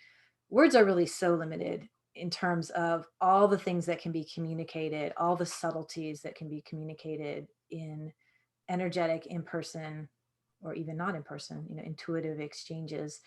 words are really so limited in terms of all the things that can be communicated, all the subtleties that can be communicated in energetic, in person, or even not in person, intuitive exchanges.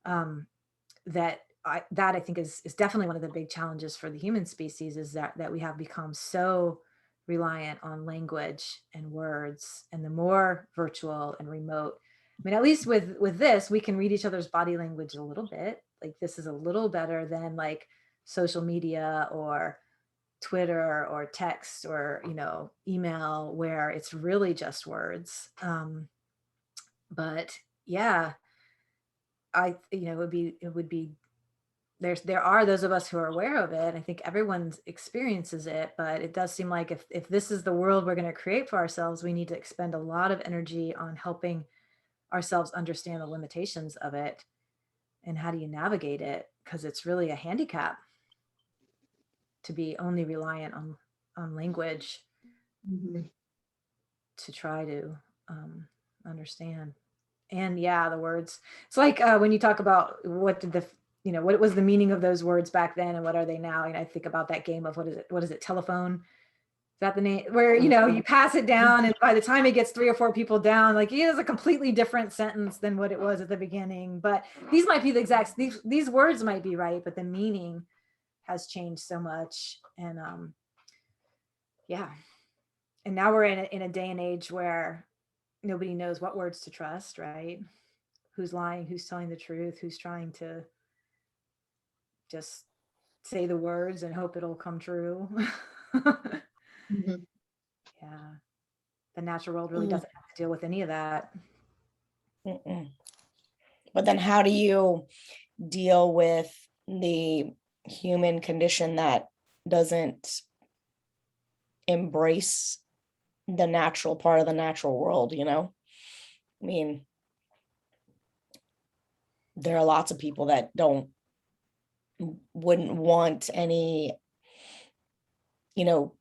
That I think is definitely one of the big challenges for the human species, is that we have become so reliant on language and words, and the more virtual and remote. I mean, at least with this, we can read each other's body language a little bit. Like, this is a little better than like social media or Twitter or text or, email, where it's really just words. But yeah, it would be, there are those of us who are aware of it. I think everyone experiences it, but it does seem like if this is the world we're going to create for ourselves, we need to expend a lot of energy on helping ourselves understand the limitations of it and how do you navigate it, because it's really a handicap to be only reliant on language to try to understand. And the words, it's like when you talk about what was the meaning of those words back then and what are they now, and I think about that game of what is it, telephone, is that the name, where you pass it down, and by the time it gets 3 or 4 people down, like, it is a completely different sentence than what it was at the beginning. But these might be the exact, these words might be right, but the meaning has changed so much. And and now we're in a day and age where nobody knows what words to trust, right? Who's lying, who's telling the truth, who's trying to just say the words and hope it'll come true. Yeah, the natural world really doesn't have to deal with any of that. But then how do you deal with the human condition that doesn't embrace the natural part of the natural world? I mean, there are lots of people that wouldn't want any,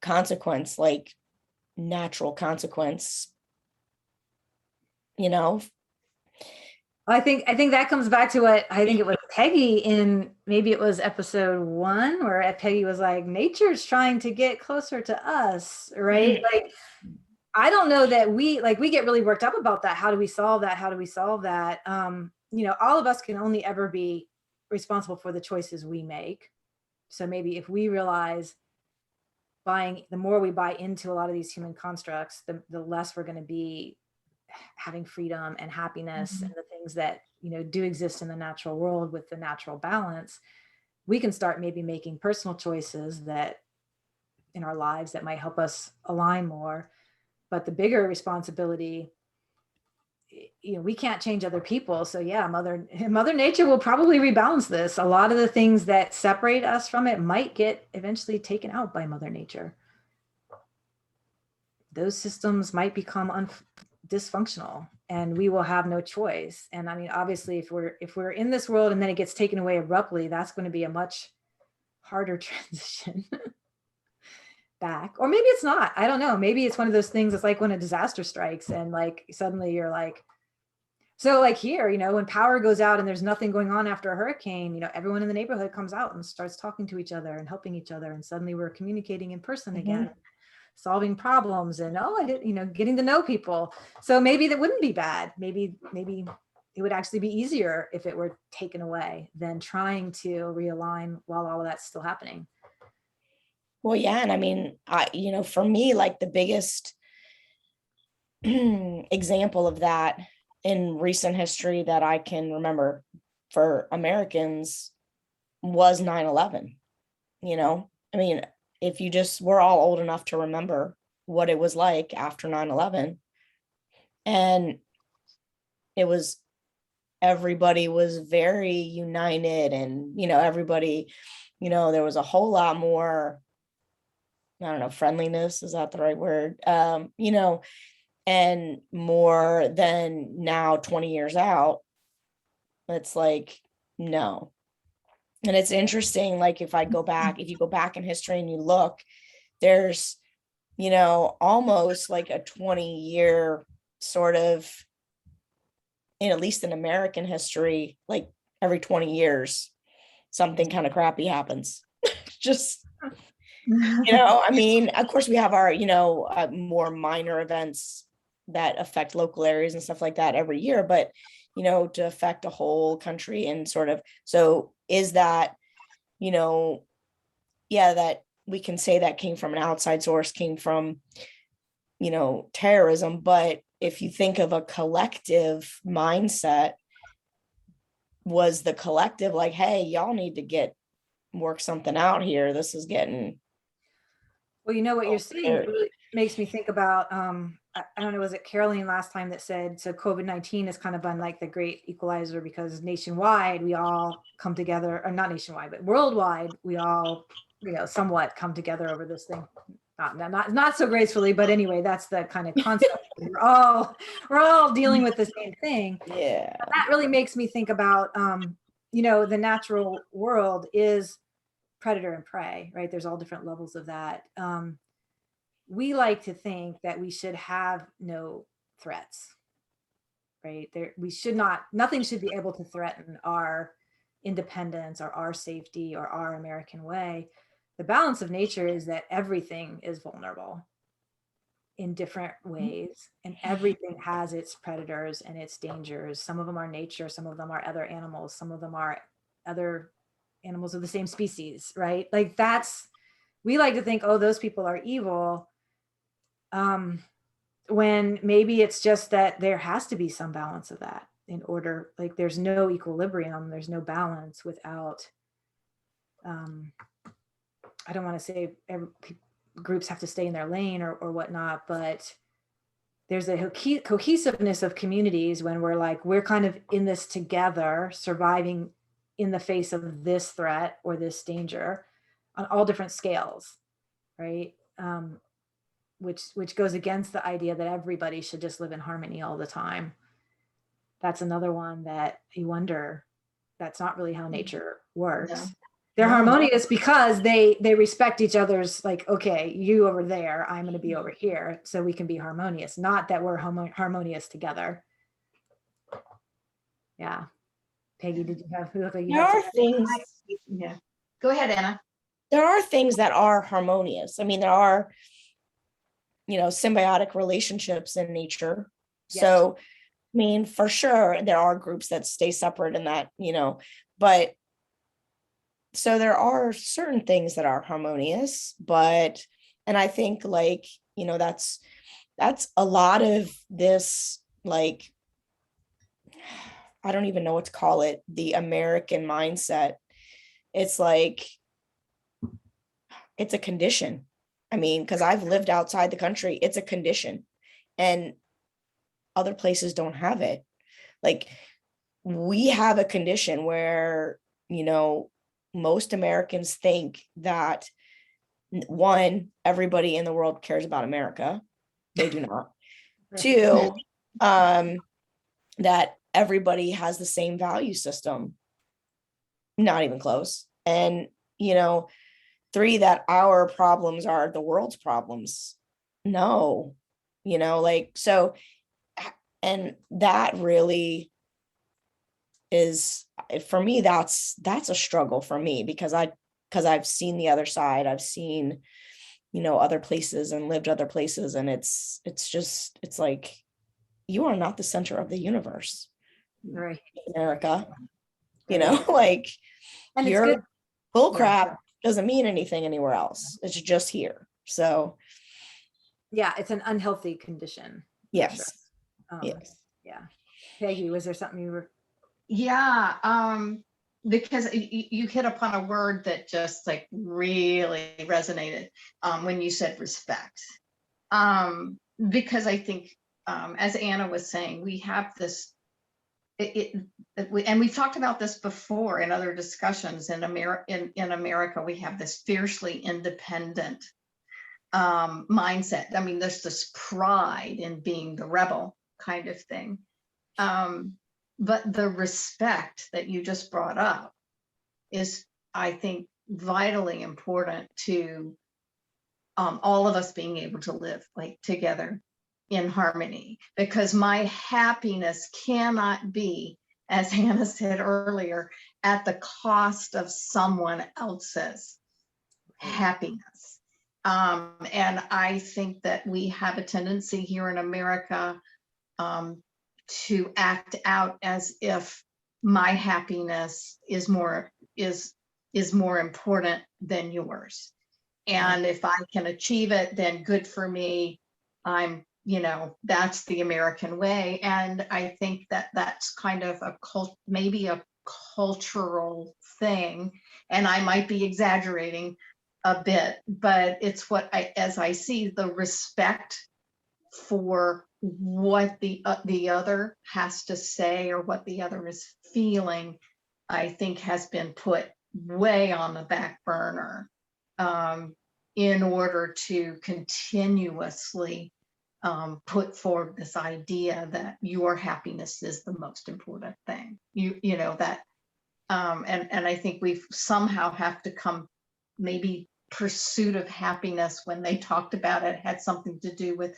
consequence, like natural consequence, I think that comes back to what I think it was Peggy in, maybe it was episode 1, where Peggy was like, nature's trying to get closer to us, right? Like, I don't know that we get really worked up about that. How do we solve that? How do we solve that? All of us can only ever be responsible for the choices we make. So maybe if we realize the more we buy into a lot of these human constructs, the less we're going to be having freedom and happiness and the things that, do exist in the natural world with the natural balance. We can start maybe making personal choices that in our lives that might help us align more. But the bigger responsibility, we can't change other people. So mother nature will probably rebalance this. A lot of the things that separate us from it might get eventually taken out by mother nature. Those systems might become dysfunctional, and we will have no choice. And I mean, obviously, if we're in this world and then it gets taken away abruptly, that's going to be a much harder transition back. Or maybe it's not. I don't know. Maybe it's one of those things. It's like when a disaster strikes and like suddenly you're like, so like here, when power goes out and there's nothing going on after a hurricane, everyone in the neighborhood comes out and starts talking to each other and helping each other, and suddenly we're communicating in person again, solving problems, and getting to know people. So maybe that wouldn't be bad. Maybe it would actually be easier if it were taken away than trying to realign while all of that's still happening. Well, yeah. And I mean, for me, like the biggest example of that in recent history that I can remember for Americans was 9/11. I mean, if we're all old enough to remember what it was like after 9/11, and everybody was very united, and everybody, there was a whole lot more I don't know, friendliness, is that the right word? You know, and more than now 20 years out, it's like, no. And it's interesting, like if you go back in history and you look, there's, you know, almost like a 20-year sort of, in at least in American history, like every 20 years, something kind of crappy happens. Just, you know, I mean, of course we have our, you know, more minor events that affect local areas and stuff like that every year, but, you know, to affect a whole country and sort of, so is that, you know, yeah, that we can say that came from an outside source, came from, you know, terrorism. But if you think of a collective mindset, was the collective like, hey, y'all need to work something out here. This is getting, Well, you know what you're saying weird. really makes me think about, I don't know, was it Caroline last time that said, so COVID-19 has kind of been like the great equalizer because nationwide we all come together, or not nationwide, but worldwide, we all, you know, somewhat come together over this thing. Not so gracefully, but anyway, that's the kind of concept. We're all dealing with the same thing. Yeah. That really makes me think about, you know, the natural world is predator and prey, right? There's all different levels of that. We like to think that we should have no threats, right? We should not, nothing should be able to threaten our independence or our safety or our American way. The balance of nature is that everything is vulnerable in different ways, and everything has its predators and its dangers. Some of them are nature, some of them are other animals, some of them are other animals of the same species, right? Like we like to think, oh, those people are evil, when maybe it's just that there has to be some balance of that in order, like there's no equilibrium, there's no balance without, I don't want to say groups have to stay in their lane or whatnot, but there's a cohesiveness of communities when we're kind of in this together, surviving in the face of this threat or this danger on all different scales, right? Which goes against the idea that everybody should just live in harmony all the time. That's another one that you wonder, that's not really how nature works. No. They're No. harmonious because they respect each other's, like, okay, you over there, I'm going to be over here, so we can be harmonious, not that we're harmonious together. Yeah. Peggy, did you have, you look like you There have are things, Yeah. Go ahead, Anna. there are things that are harmonious. I mean, there are, you know, symbiotic relationships in nature. Yes. So, I mean, for sure, there are groups that stay separate and that, you know, but so there are certain things that are harmonious, but, and I think like, you know, that's a lot of this, like, I don't even know what to call it, the American mindset. It's like, it's a condition. I mean, because I've lived outside the country, it's a condition. And other places don't have it. Like, we have a condition where, you know, most Americans think that one, everybody in the world cares about America. They do not. Two, that everybody has the same value system. Not even close. And, you know, three, that our problems are the world's problems. No, you know, like, so, and that really is, for me, that's a struggle for me because I've seen the other side. I've seen, you know, other places and lived other places. And it's like, you are not the center of the universe, right. America, you Right. know, like, And it's your good. bull Yeah. crap doesn't mean anything anywhere else. It's just here. So Yeah, it's an unhealthy condition. for yes. sure. Yes. Yeah. Peggy, was there something you were? Yeah, because you hit upon a word that just like really resonated when you said respect. Because I think, as Anna was saying, we have this, and we've talked about this before in other discussions. In America, we have this fiercely independent mindset. I mean, there's this pride in being the rebel kind of thing. But the respect that you just brought up is, I think, vitally important to all of us being able to live like together in harmony, because my happiness cannot be, as Hannah said earlier, at the cost of someone else's happiness. And I think that we have a tendency here in America to act out as if my happiness is more important than yours. And if I can achieve it, then good for me. That's the American way. And I think that that's kind of maybe a cultural thing. And I might be exaggerating a bit, but it's as I see the respect for what the other has to say or what the other is feeling, I think has been put way on the back burner in order to continuously put forward this idea that your happiness is the most important thing. And I think we somehow have to come, maybe pursuit of happiness, when they talked about it, had something to do with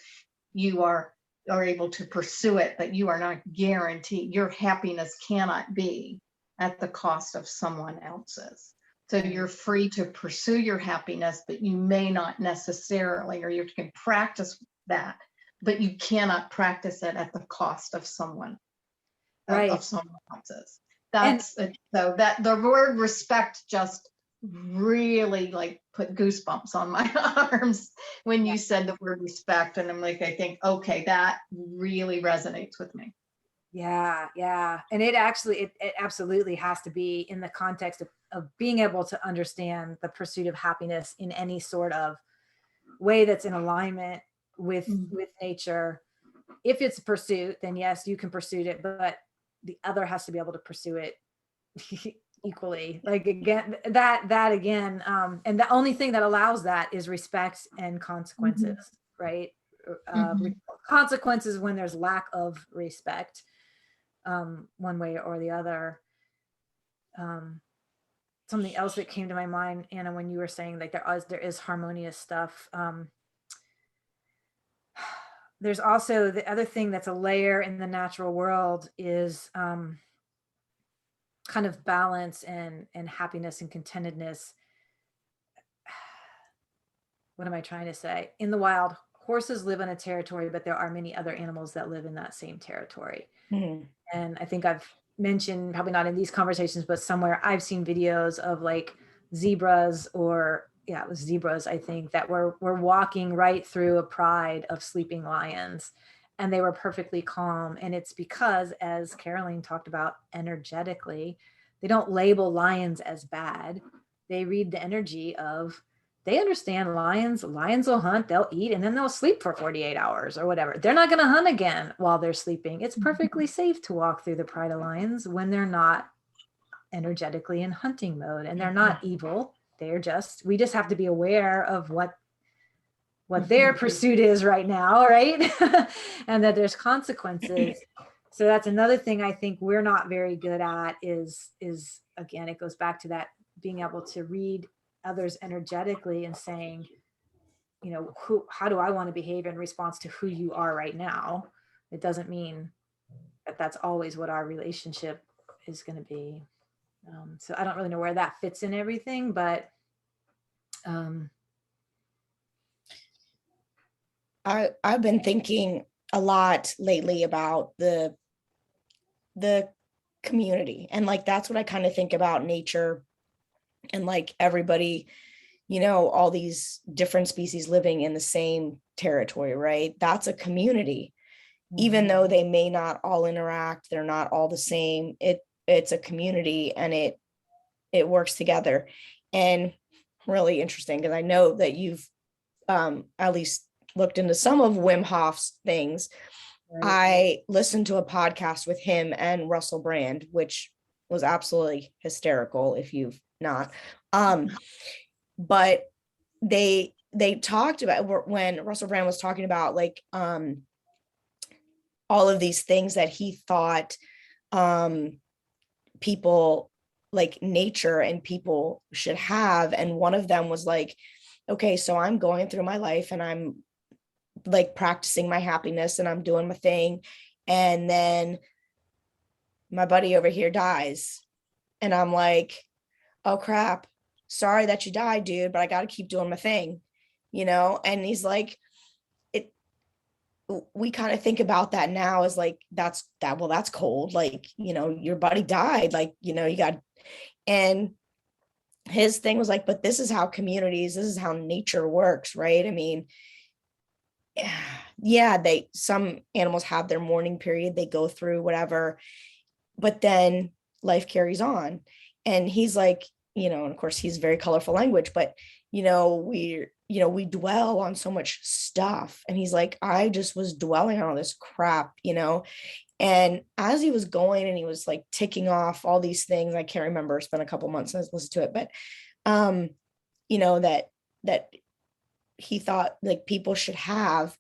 you are able to pursue it, but you are not guaranteed. Your happiness cannot be at the cost of someone else's. So you're free to pursue your happiness, but you may not necessarily, or you can practice that, but you cannot practice it at the cost of someone, Right. of someone else's. So that the word respect just really like put goosebumps on my arms when you said the word respect. And I'm like, I think, okay, that really resonates with me. Yeah. And it absolutely has to be in the context of being able to understand the pursuit of happiness in any sort of way that's in alignment with nature. If it's a pursuit, then yes, you can pursue it, but the other has to be able to pursue it equally. Like again, that again, and the only thing that allows that is respect and consequences, right? Consequences when there's lack of respect, one way or the other. Something else that came to my mind, Anna, when you were saying like there is harmonious stuff. There's also the other thing that's a layer in the natural world is kind of balance and happiness and contentedness. What am I trying to say? In the wild, horses live in a territory, but there are many other animals that live in that same territory. And I think I've mentioned, probably not in these conversations, but somewhere I've seen videos of like zebras, or it was zebras, I think, that were walking right through a pride of sleeping lions, and they were perfectly calm. And it's because, as Caroline talked about, energetically, they don't label lions as bad. They read the energy of, they understand lions will hunt, they'll eat, and then they'll sleep for 48 hours or whatever. They're not going to hunt again while they're sleeping. It's perfectly safe to walk through the pride of lions when they're not energetically in hunting mode, and they're not evil. We just have to be aware of what their pursuit is right now, right? And that there's consequences. So that's another thing I think we're not very good at is again, it goes back to that being able to read others energetically and saying, how do I want to behave in response to who you are right now? It doesn't mean that that's always what our relationship is going to be. So I don't really know where that fits in everything, but I've been thinking a lot lately about the community, and like that's what I kind of think about nature, and like everybody, all these different species living in the same territory, right? That's a community. Even though they may not all interact, they're not all the same. It's a community, and it works together. And really interesting, because I know that you've at least looked into some of Wim Hof's things. Right. I listened to a podcast with him and Russell Brand, which was absolutely hysterical if you've not. But they they talked about when Russell Brand was talking about like all of these things that he thought people like nature and people should have. And one of them was like, okay, so I'm going through my life and I'm like practicing my happiness and I'm doing my thing. And then my buddy over here dies. And I'm like, oh crap, sorry that you died, dude, but I got to keep doing my thing, you know? And he's like, we kind of think about that now as like, that's cold. Like, you know, your buddy died, like, you know, you got, and his thing was like, but this is how this is how nature works, right? I mean, yeah, some animals have their mourning period, they go through whatever, but then life carries on. And he's like, you know, and of course he's very colorful language, but you know, we dwell on so much stuff. And he's like, I just was dwelling on all this crap, you know. And as he was going and he was like ticking off all these things, I can't remember, it's been a couple months since I listened to it, but you know, that he thought like people should have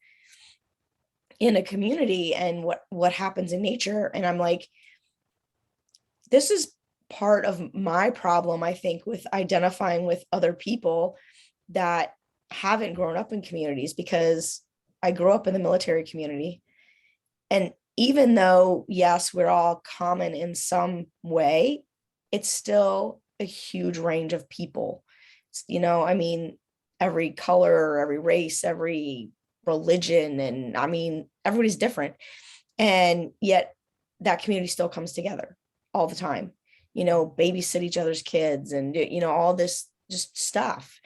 in a community and what happens in nature. And I'm like, this is part of my problem, I think, with identifying with other people that haven't grown up in communities, because I grew up in the military community. And even though, yes, we're all common in some way, it's still a huge range of people. You know, I mean, every color, every race, every religion, and I mean, everybody's different. And yet that community still comes together all the time, you know, babysit each other's kids and, you know, all this just stuff.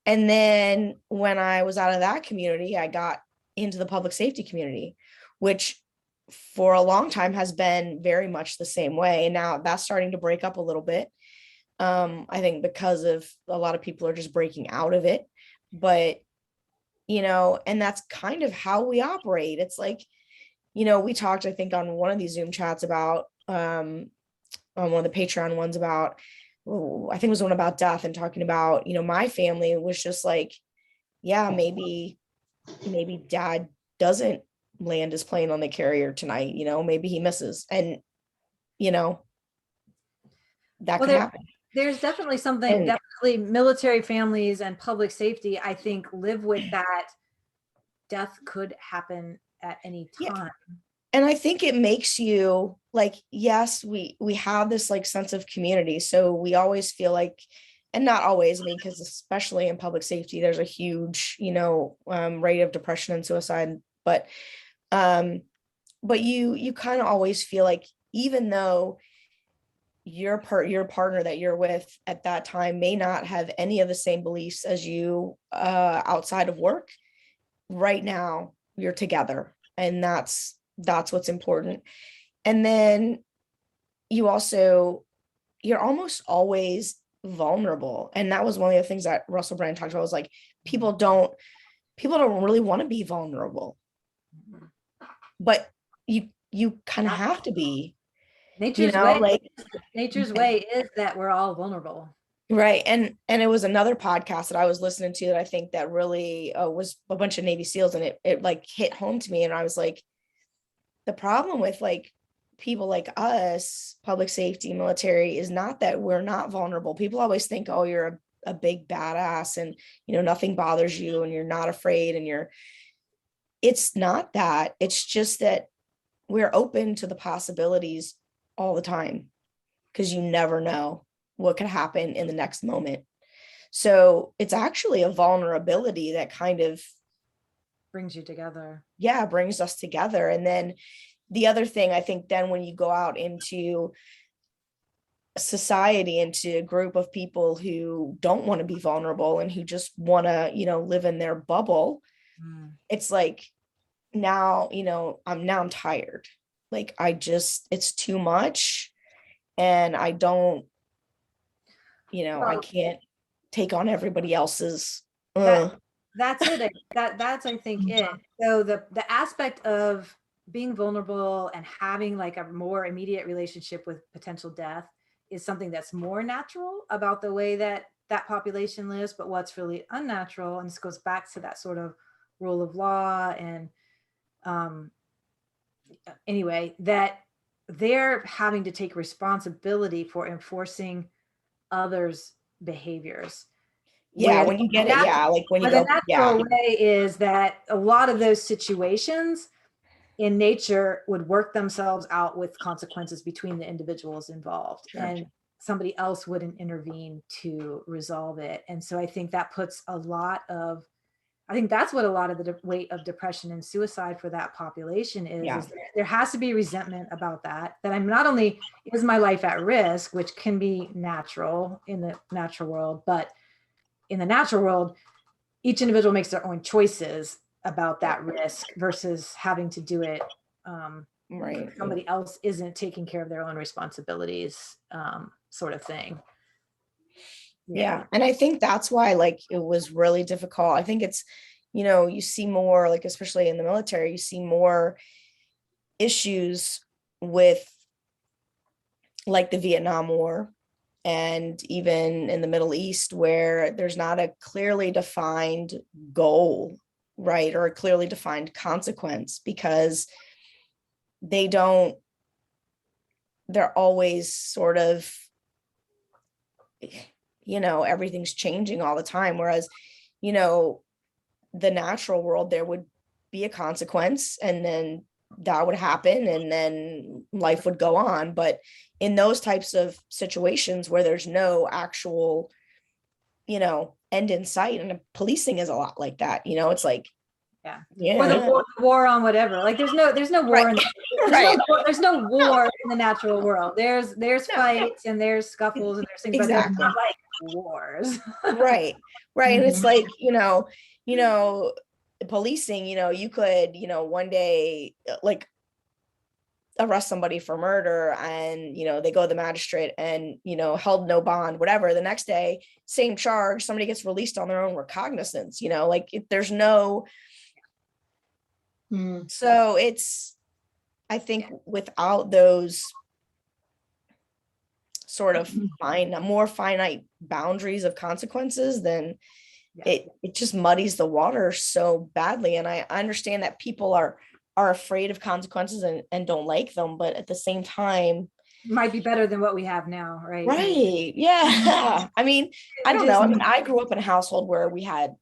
And then when I was out of that community, I got into the public safety community, which for a long time has been very much the same way. And now that's starting to break up a little bit. I think because of a lot of people are just breaking out of it, but, you know, and that's kind of how we operate. It's like, you know, we talked, I think, on one of these Zoom chats about, on one of the Patreon ones about, I think it was one about death, and talking about, you know, my family was just like, yeah, maybe dad doesn't land his plane on the carrier tonight, you know, maybe he misses, and, you know, that Well, could happen. there's definitely something, And definitely military families and public safety, I think, live with that death could happen at any yeah, time. and I think it makes you like, yes, we have this like sense of community, so we always feel like, and not always, I mean, because especially in public safety there's a huge, you know, rate of depression and suicide, but you kind of always feel like, even though your partner that you're with at that time may not have any of the same beliefs as you outside of work, right now you're together, and that's what's important. And then you're almost always vulnerable, and that was one of the things that Russell Brand talked about, was like, people don't really want to be vulnerable, but you kind of have to be, you Nature's know, way, like, nature's way is that we're all vulnerable. right. And it was another podcast that I was listening to that I think that really was a bunch of Navy SEALs, and it like hit home to me, and I was like, the problem with like people like us, public safety, military, is not that we're not vulnerable. People always think, oh, you're a big badass and, you know, nothing bothers you and you're not afraid, and it's not that. It's just that we're open to the possibilities all the time, because you never know what could happen in the next moment. So it's actually a vulnerability that kind of Brings you together. yeah, brings us together. And then the other thing, I think, then when you go out into society, into a group of people who don't want to be vulnerable and who just want to, you know, live in their bubble, it's like, now, you know, I'm tired. Like, it's too much, and I don't, you know, I Well, can't take on everybody else's. that's it. That's I think it. So the aspect of being vulnerable and having like a more immediate relationship with potential death is something that's more natural about the way that that population lives, but what's really unnatural, and this goes back to that sort of rule of law and anyway, that they're having to take responsibility for enforcing others' behaviors. Yeah, Where when you get it, the yeah, like when you the go, yeah, natural way is that a lot of those situations in nature would work themselves out with consequences between the individuals involved, Sure. and somebody else wouldn't intervene to resolve it. And so I think that puts a lot of, I think that's what a lot of the weight of depression and suicide for that population is, Yeah. is there has to be resentment about that I'm not only is my life at risk, which can be natural in the natural world, but in the natural world, each individual makes their own choices about that risk versus having to do it. Right. Somebody else isn't taking care of their own responsibilities, sort of thing. Yeah. And I think that's why, like, it was really difficult. I think it's, you see more, like, especially in the military, you see more issues with like the Vietnam War and even in the Middle East, where there's not a clearly defined goal, right? Or a clearly defined consequence, because they're always sort of, everything's changing all the time. Whereas, the natural world, there would be a consequence and then that would happen and then life would go on. But in those types of situations where there's no actual, end in sight, and policing is a lot like that, it's like, or the war on whatever, like there's no war right. in there's no war in the natural world. There's fights and there's scuffles and there's things, exactly. But there's not like wars. right And it's like, policing, you could, one day, like, arrest somebody for murder and, they go to the magistrate and, held no bond, whatever. The next day, same charge, somebody gets released on their own recognizance, like there's no. So it's, I think without those sort of more finite boundaries of consequences, then it just muddies the water so badly. And I understand that people are afraid of consequences and don't like them, but at the same time, might be better than what we have now, right? Right. Yeah. I mean, I don't know. I mean, I grew up in a household where we had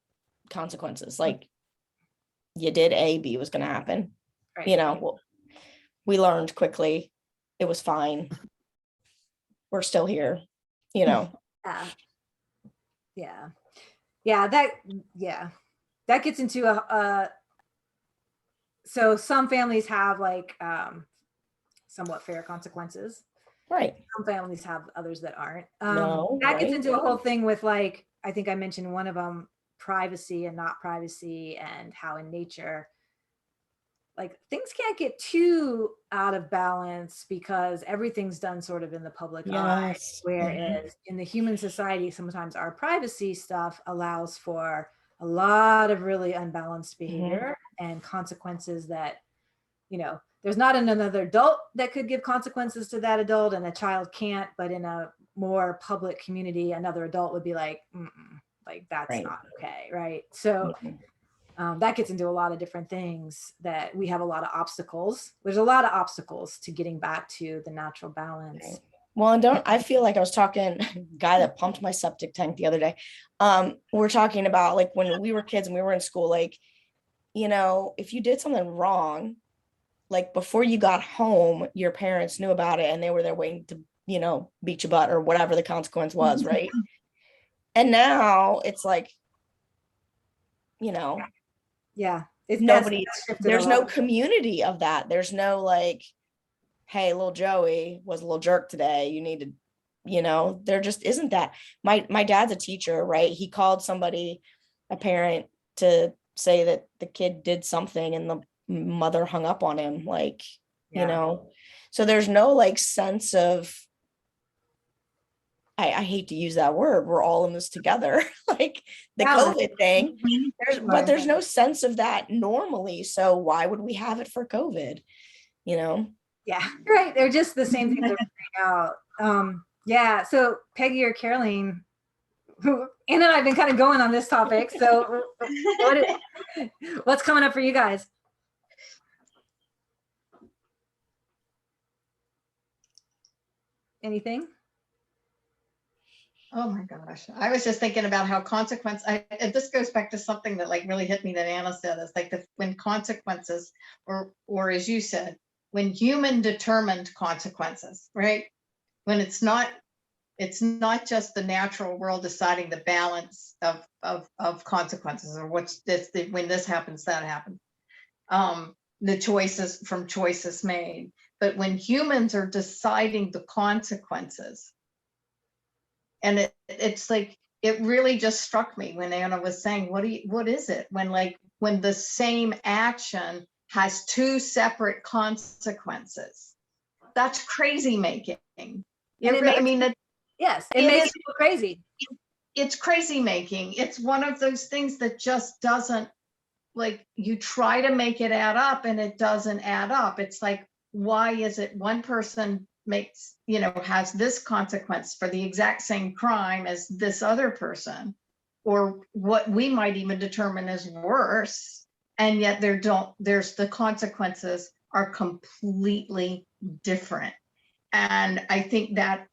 consequences. Like, you did A, B was going to happen. Right. Well, we learned quickly. It was fine. We're still here, Yeah. That gets into so some families have like somewhat fair consequences, right? Some families have others that aren't. That gets into a whole thing with, like, I think I mentioned one of them, privacy and not privacy, and how in nature, like, things can't get too out of balance because everything's done sort of in the public eye. Whereas in the human society, sometimes our privacy stuff allows for a lot of really unbalanced behavior and consequences that, there's not another adult that could give consequences to that adult and a child can't, but in a more public community, another adult would be like, like, that's not okay. Right. So that gets into a lot of different things, that we have a lot of obstacles. There's a lot of obstacles to getting back to the natural balance. Well, and I feel like I was talking guy that pumped my septic tank the other day. We're talking about, like, when we were kids and we were in school, like, if you did something wrong, like, before you got home, your parents knew about it and they were there waiting to, beat your butt or whatever the consequence was. Right. And now it's like, Nobody, there's no community of that. There's no, like, hey, little Joey was a little jerk today, you need to, there just isn't that. My dad's a teacher, right? He called somebody, a parent, to say that the kid did something and the mother hung up on him, like, so there's no, like, sense of, I hate to use that word, we're all in this together, like the COVID thing, but there's no sense of that normally. So why would we have it for COVID? Yeah, right. They're just the same things are figuring out. So Peggy or Caroline, Anna and I've been kind of going on this topic. So what's coming up for you guys? Anything? Oh my gosh. I was just thinking about how this goes back to something that like really hit me that Anna said. It's like when consequences, or as you said, when human determined consequences, right? When it's not just the natural world deciding the balance of consequences, or when this happens, that happens. The choices made. But when humans are deciding the consequences, and it's like, it really just struck me when Anna was saying, what is it when the same action has two separate consequences? That's crazy making. Yes, it makes people crazy. It's crazy making. It's one of those things that just doesn't, like, you try to make it add up and it doesn't add up. It's like, why is it one person has this consequence for the exact same crime as this other person, or what we might even determine as worse, and yet the consequences are completely different. And I think that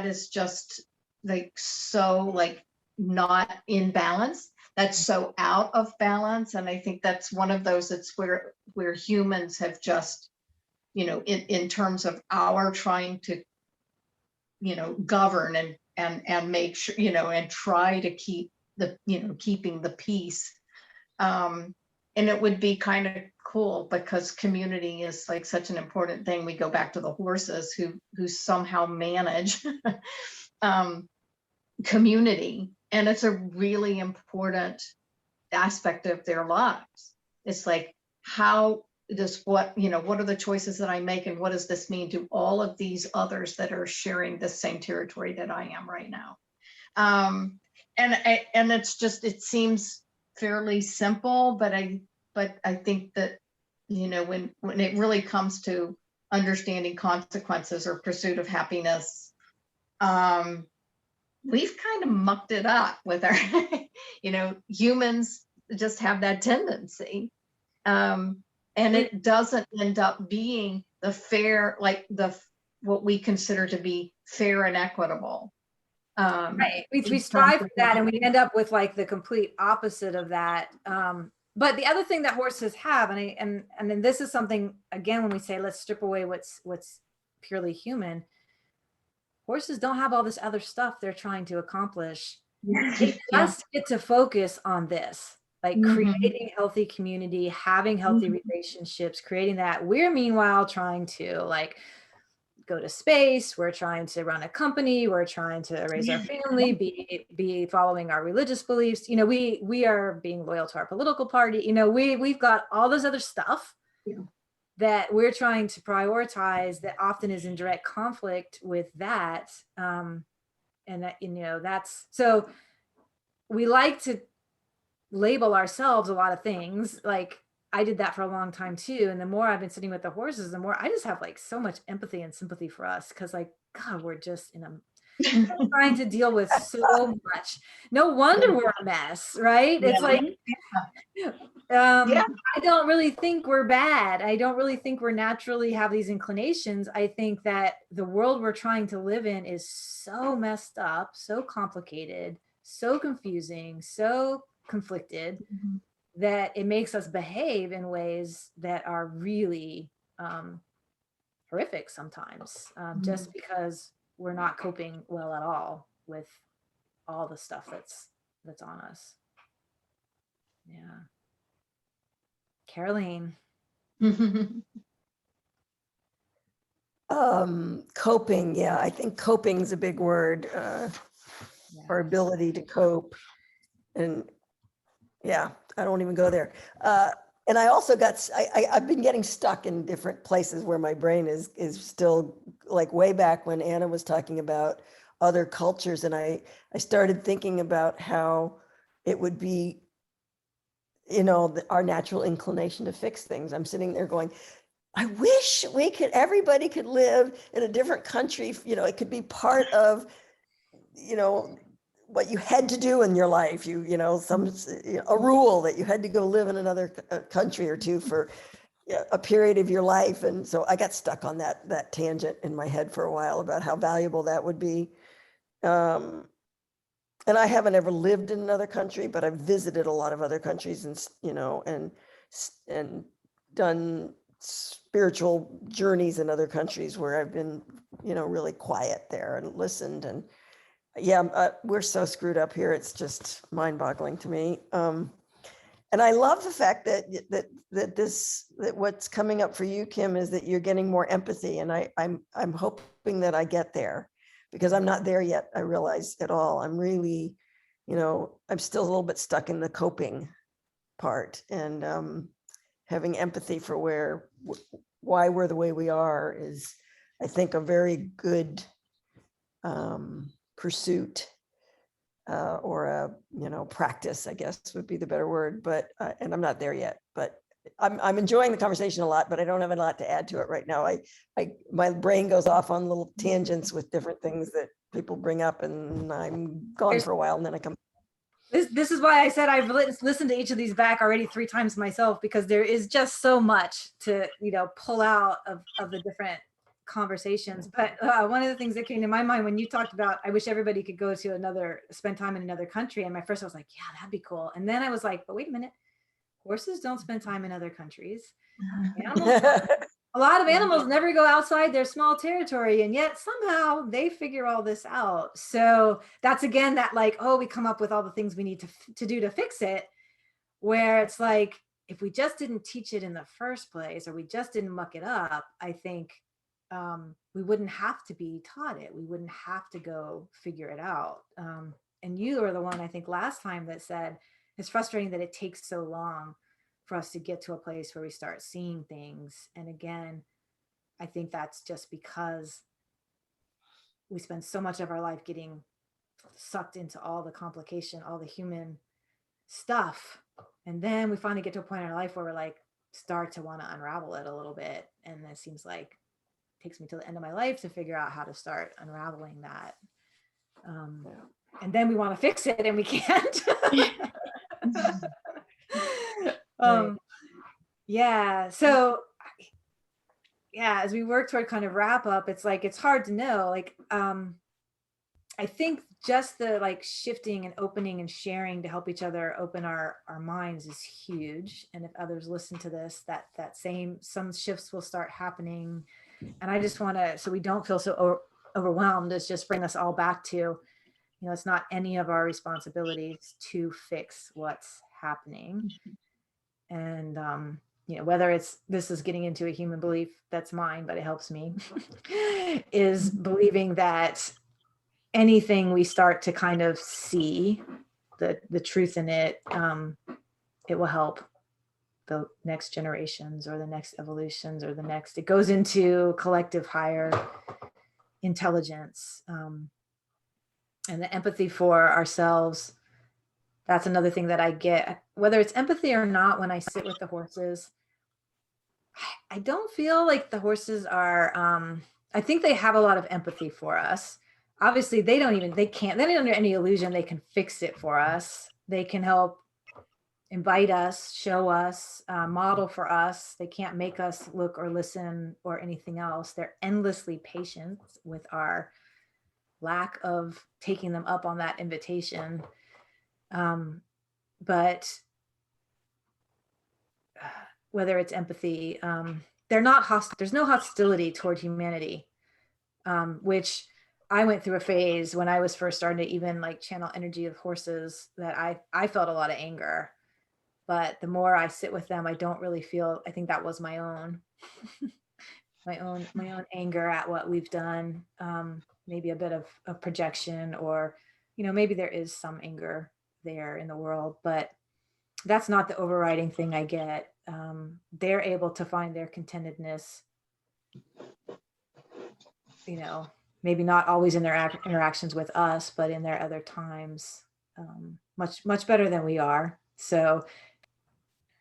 is just like so like not in balance. That's so out of balance. And I think that's one of those that's where humans have just, in terms of our trying to, govern and make sure, and try to keep keeping the peace. And it would be kind of cool because community is like such an important thing. We go back to the horses who somehow manage community, and it's a really important aspect of their lives. It's like, what are the choices that I make, and what does this mean to all of these others that are sharing the same territory that I am right now? And it's just, it seems fairly simple, but I think that, when it really comes to understanding consequences or pursuit of happiness, we've kind of mucked it up with our, humans just have that tendency. And it doesn't end up being the fair, like what we consider to be fair and equitable. Right. We strive for that, and we end up with like the complete opposite of that. But the other thing that horses have, and then this is something, again, when we say let's strip away what's purely human, horses don't have all this other stuff they're trying to accomplish. They just get to focus on this, like creating healthy community, having healthy relationships, creating that. We're meanwhile trying to like go to space. We're trying to run a company. We're trying to raise our family, be following our religious beliefs. We are being loyal to our political party. We've got all this other stuff that we're trying to prioritize that often is in direct conflict with that. And that, that's, so we like to label ourselves a lot of things. Like I did that for a long time too. And the more I've been sitting with the horses, the more I just have like so much empathy and sympathy for us. Cause like, God, we're just trying to deal with so much. No wonder we're a mess, right? It's like, I don't really think we're bad. I don't really think we're naturally have these inclinations. I think that the world we're trying to live in is so messed up, so complicated, so confusing, so conflicted, that it makes us behave in ways that are really horrific sometimes, just because we're not coping well at all with all the stuff that's on us. Yeah. Caroline. Coping. Yeah, I think coping is a big word. Our ability to cope. And yeah, I don't even go there. And I also I've been getting stuck in different places where my brain is still like way back when Anna was talking about other cultures. And I started thinking about how it would be, our natural inclination to fix things. I'm sitting there going, I wish everybody could live in a different country. It could be part of, what you had to do in your life, a rule that you had to go live in another country or two for a period of your life. And so I got stuck on that tangent in my head for a while about how valuable that would be. And I haven't ever lived in another country, but I've visited a lot of other countries and done spiritual journeys in other countries where I've been, really quiet there and listened. And yeah, we're so screwed up here. It's just mind boggling to me. And I love the fact that what's coming up for you, Kim, is that you're getting more empathy. And I'm hoping that I get there, because I'm not there yet. I realize at all. I'm really, I'm still a little bit stuck in the coping part, and having empathy for why we're the way we are is, I think, a very good pursuit, or a practice, I guess would be the better word. But and I'm not there yet, but I'm enjoying the conversation a lot, but I don't have a lot to add to it right now. My brain goes off on little tangents with different things that people bring up, and I'm gone for a while, and then I come. This is why I said I've listened to each of these back already 3 times myself, because there is just so much to, pull out of the different conversations. But one of the things that came to my mind when you talked about, I wish everybody could go to spend time in another country. And my first, I was like, yeah, that'd be cool. And then I was like, but wait a minute, horses don't spend time in other countries. Animals, a lot of animals never go outside their small territory, and yet somehow they figure all this out. So that's, again, that like, oh, we come up with all the things we need to do to fix it, where it's like, if we just didn't teach it in the first place, or we just didn't muck it up, I think we wouldn't have to be taught it. We wouldn't have to go figure it out. And you are the one, I think, last time that said it's frustrating that it takes so long for us to get to a place where we start seeing things. And again, I think that's just because we spend so much of our life getting sucked into all the complication, all the human stuff. And then we finally get to a point in our life where we're like, start to want to unravel it a little bit. And it seems like it takes me to the end of my life to figure out how to start unraveling that. And then we want to fix it and we can't. Yeah. So yeah, as we work toward kind of wrap up, it's like, it's hard to know. Like, I think just the like shifting and opening and sharing to help each other open our minds is huge. And if others listen to this, some shifts will start happening. And I just want to, so we don't feel so overwhelmed, is just bring us all back to, it's not any of our responsibilities to fix what's happening. And, whether this is getting into a human belief that's mine, but it helps me, is believing that anything we start to kind of see the truth in it, it will help the next generations or the next evolutions or it goes into collective higher intelligence, and the empathy for ourselves. That's another thing that I get, whether it's empathy or not. When I sit with the horses, I don't feel like the horses are, I think they have a lot of empathy for us. Obviously they're not under any illusion they can fix it for us. They can help invite us, show us, model for us. They can't make us look or listen or anything else. They're endlessly patient with our lack of taking them up on that invitation. But whether it's empathy, they're not hostile. There's no hostility toward humanity, which I went through a phase when I was first starting to even like channel energy of horses, that I felt a lot of anger. But the more I sit with them, I don't really feel, I think that was my own, my own anger at what we've done. Maybe a bit of projection, or, maybe there is some anger there in the world, but that's not the overriding thing I get. They're able to find their contentedness, maybe not always in their interactions with us, but in their other times, much better than we are. So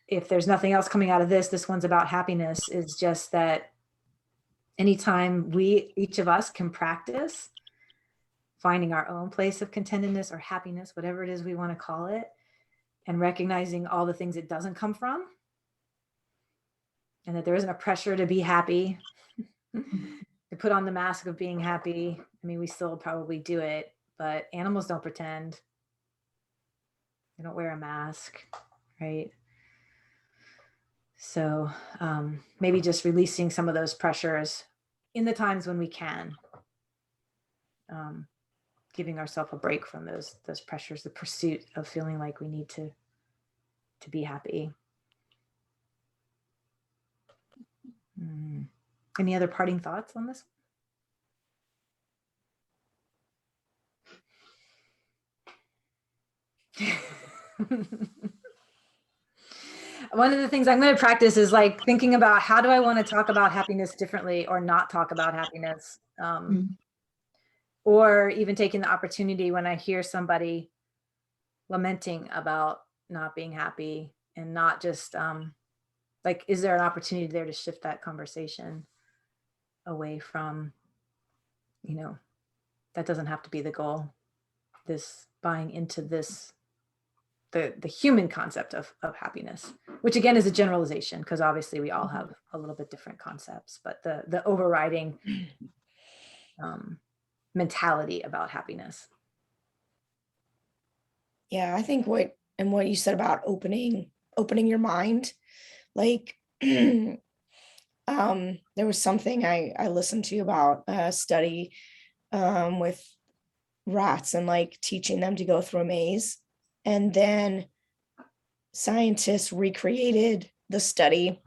if there's nothing else coming out of this one's about happiness, is just that anytime each of us can practice finding our own place of contentedness or happiness, whatever it is we want to call it, and recognizing all the things it doesn't come from, and that there isn't a pressure to be happy, to put on the mask of being happy. I mean, we still probably do it, but animals don't pretend. They don't wear a mask, right? So maybe just releasing some of those pressures in the times when we can, giving ourselves a break from those pressures, the pursuit of feeling like we need to be happy. Any other parting thoughts on this? One of the things I'm going to practice is like thinking about how do I want to talk about happiness differently or not talk about happiness. Or even taking the opportunity when I hear somebody lamenting about not being happy, and not just like, is there an opportunity there to shift that conversation away from, you know, that doesn't have to be the goal. This buying into this, the human concept of happiness, which again is a generalization, because obviously we all have a little bit different concepts, but the overriding mentality about happiness. Yeah, I think what you said about opening your mind, like there was something I listened to about a study with rats and like teaching them to go through a maze, and then scientists recreated the study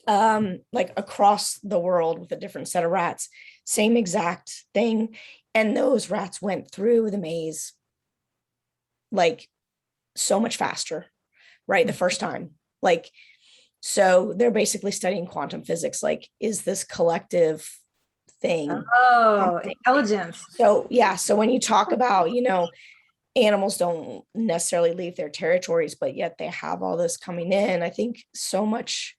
like across the world with a different set of rats, same exact thing, and those rats went through the maze like so much faster, right, the first time. Like, so they're basically studying quantum physics, like, is this collective thing Intelligence. So yeah, so when you talk about, you know, animals don't necessarily leave their territories, but yet they have all this coming in, I think so much,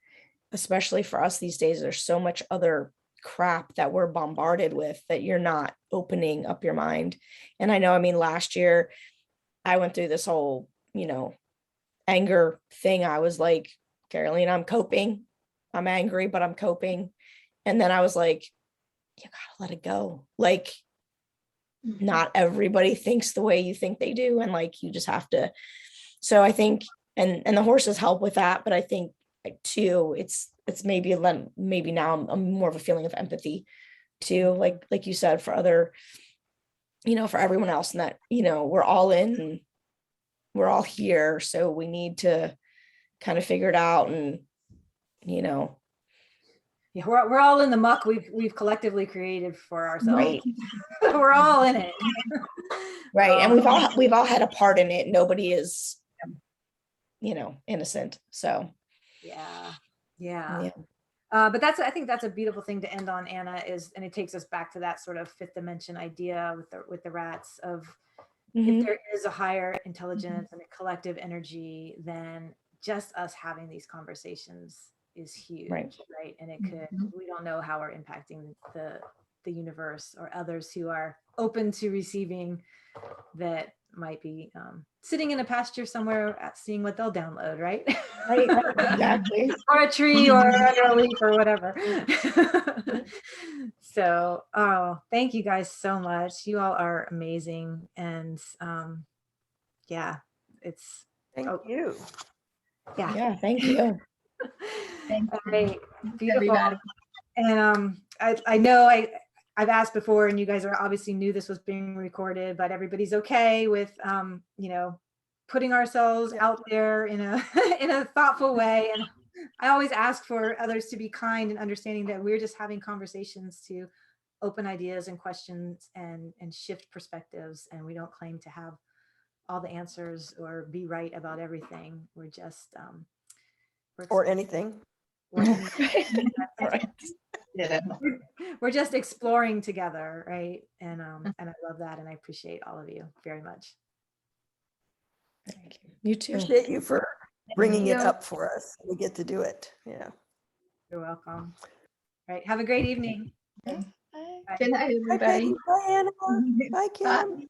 especially for us these days, there's so much other crap that we're bombarded with that you're not opening up your mind. And I know, I mean, last year I went through this whole, you know, anger thing. I was like, Caroline, I'm coping. I'm angry, but I'm coping. And then I was like, you gotta let it go. Like, not everybody thinks the way you think they do. And like, you just have to. So I think, and the horses help with that. But I think too, it's maybe now I'm more of a feeling of empathy too. Like you said, for other, you know, for everyone else, and that, you know, we're all here. So we need to kind of figure it out, and, you know. Yeah, we're all in the muck we've collectively created for ourselves. Right. We're all in it. Right. And we've all had a part in it. Nobody is, you know, innocent. So yeah. But I think that's a beautiful thing to end on, Anna, and it takes us back to that sort of fifth dimension idea with the rats of, if there is a higher intelligence and a collective energy, then just us having these conversations is huge, right? And it could, we don't know how we're impacting the universe or others who are open to receiving, that might be sitting in a pasture somewhere seeing what they'll download, right? Right, exactly. Or a tree or under a leaf or whatever. So, thank you guys so much. You all are amazing. And yeah, it's Thank you. Yeah, thank you. All right, beautiful. Everybody. And I know I've asked before, and you guys are obviously knew this was being recorded, but everybody's okay with you know, putting ourselves out there in a in a thoughtful way. And I always ask for others to be kind and understanding that we're just having conversations to open ideas and questions and shift perspectives, and we don't claim to have all the answers or be right about everything. We're just or anything. Right. Yeah. We're just exploring together, right? And I love that, and I appreciate all of you very much. Thank you. You too. Appreciate you for bringing it up for us. We get to do it. Yeah. You're welcome. All right. Have a great evening. Good night, Okay, everybody. bye, Anna. Bye, Kim. Bye.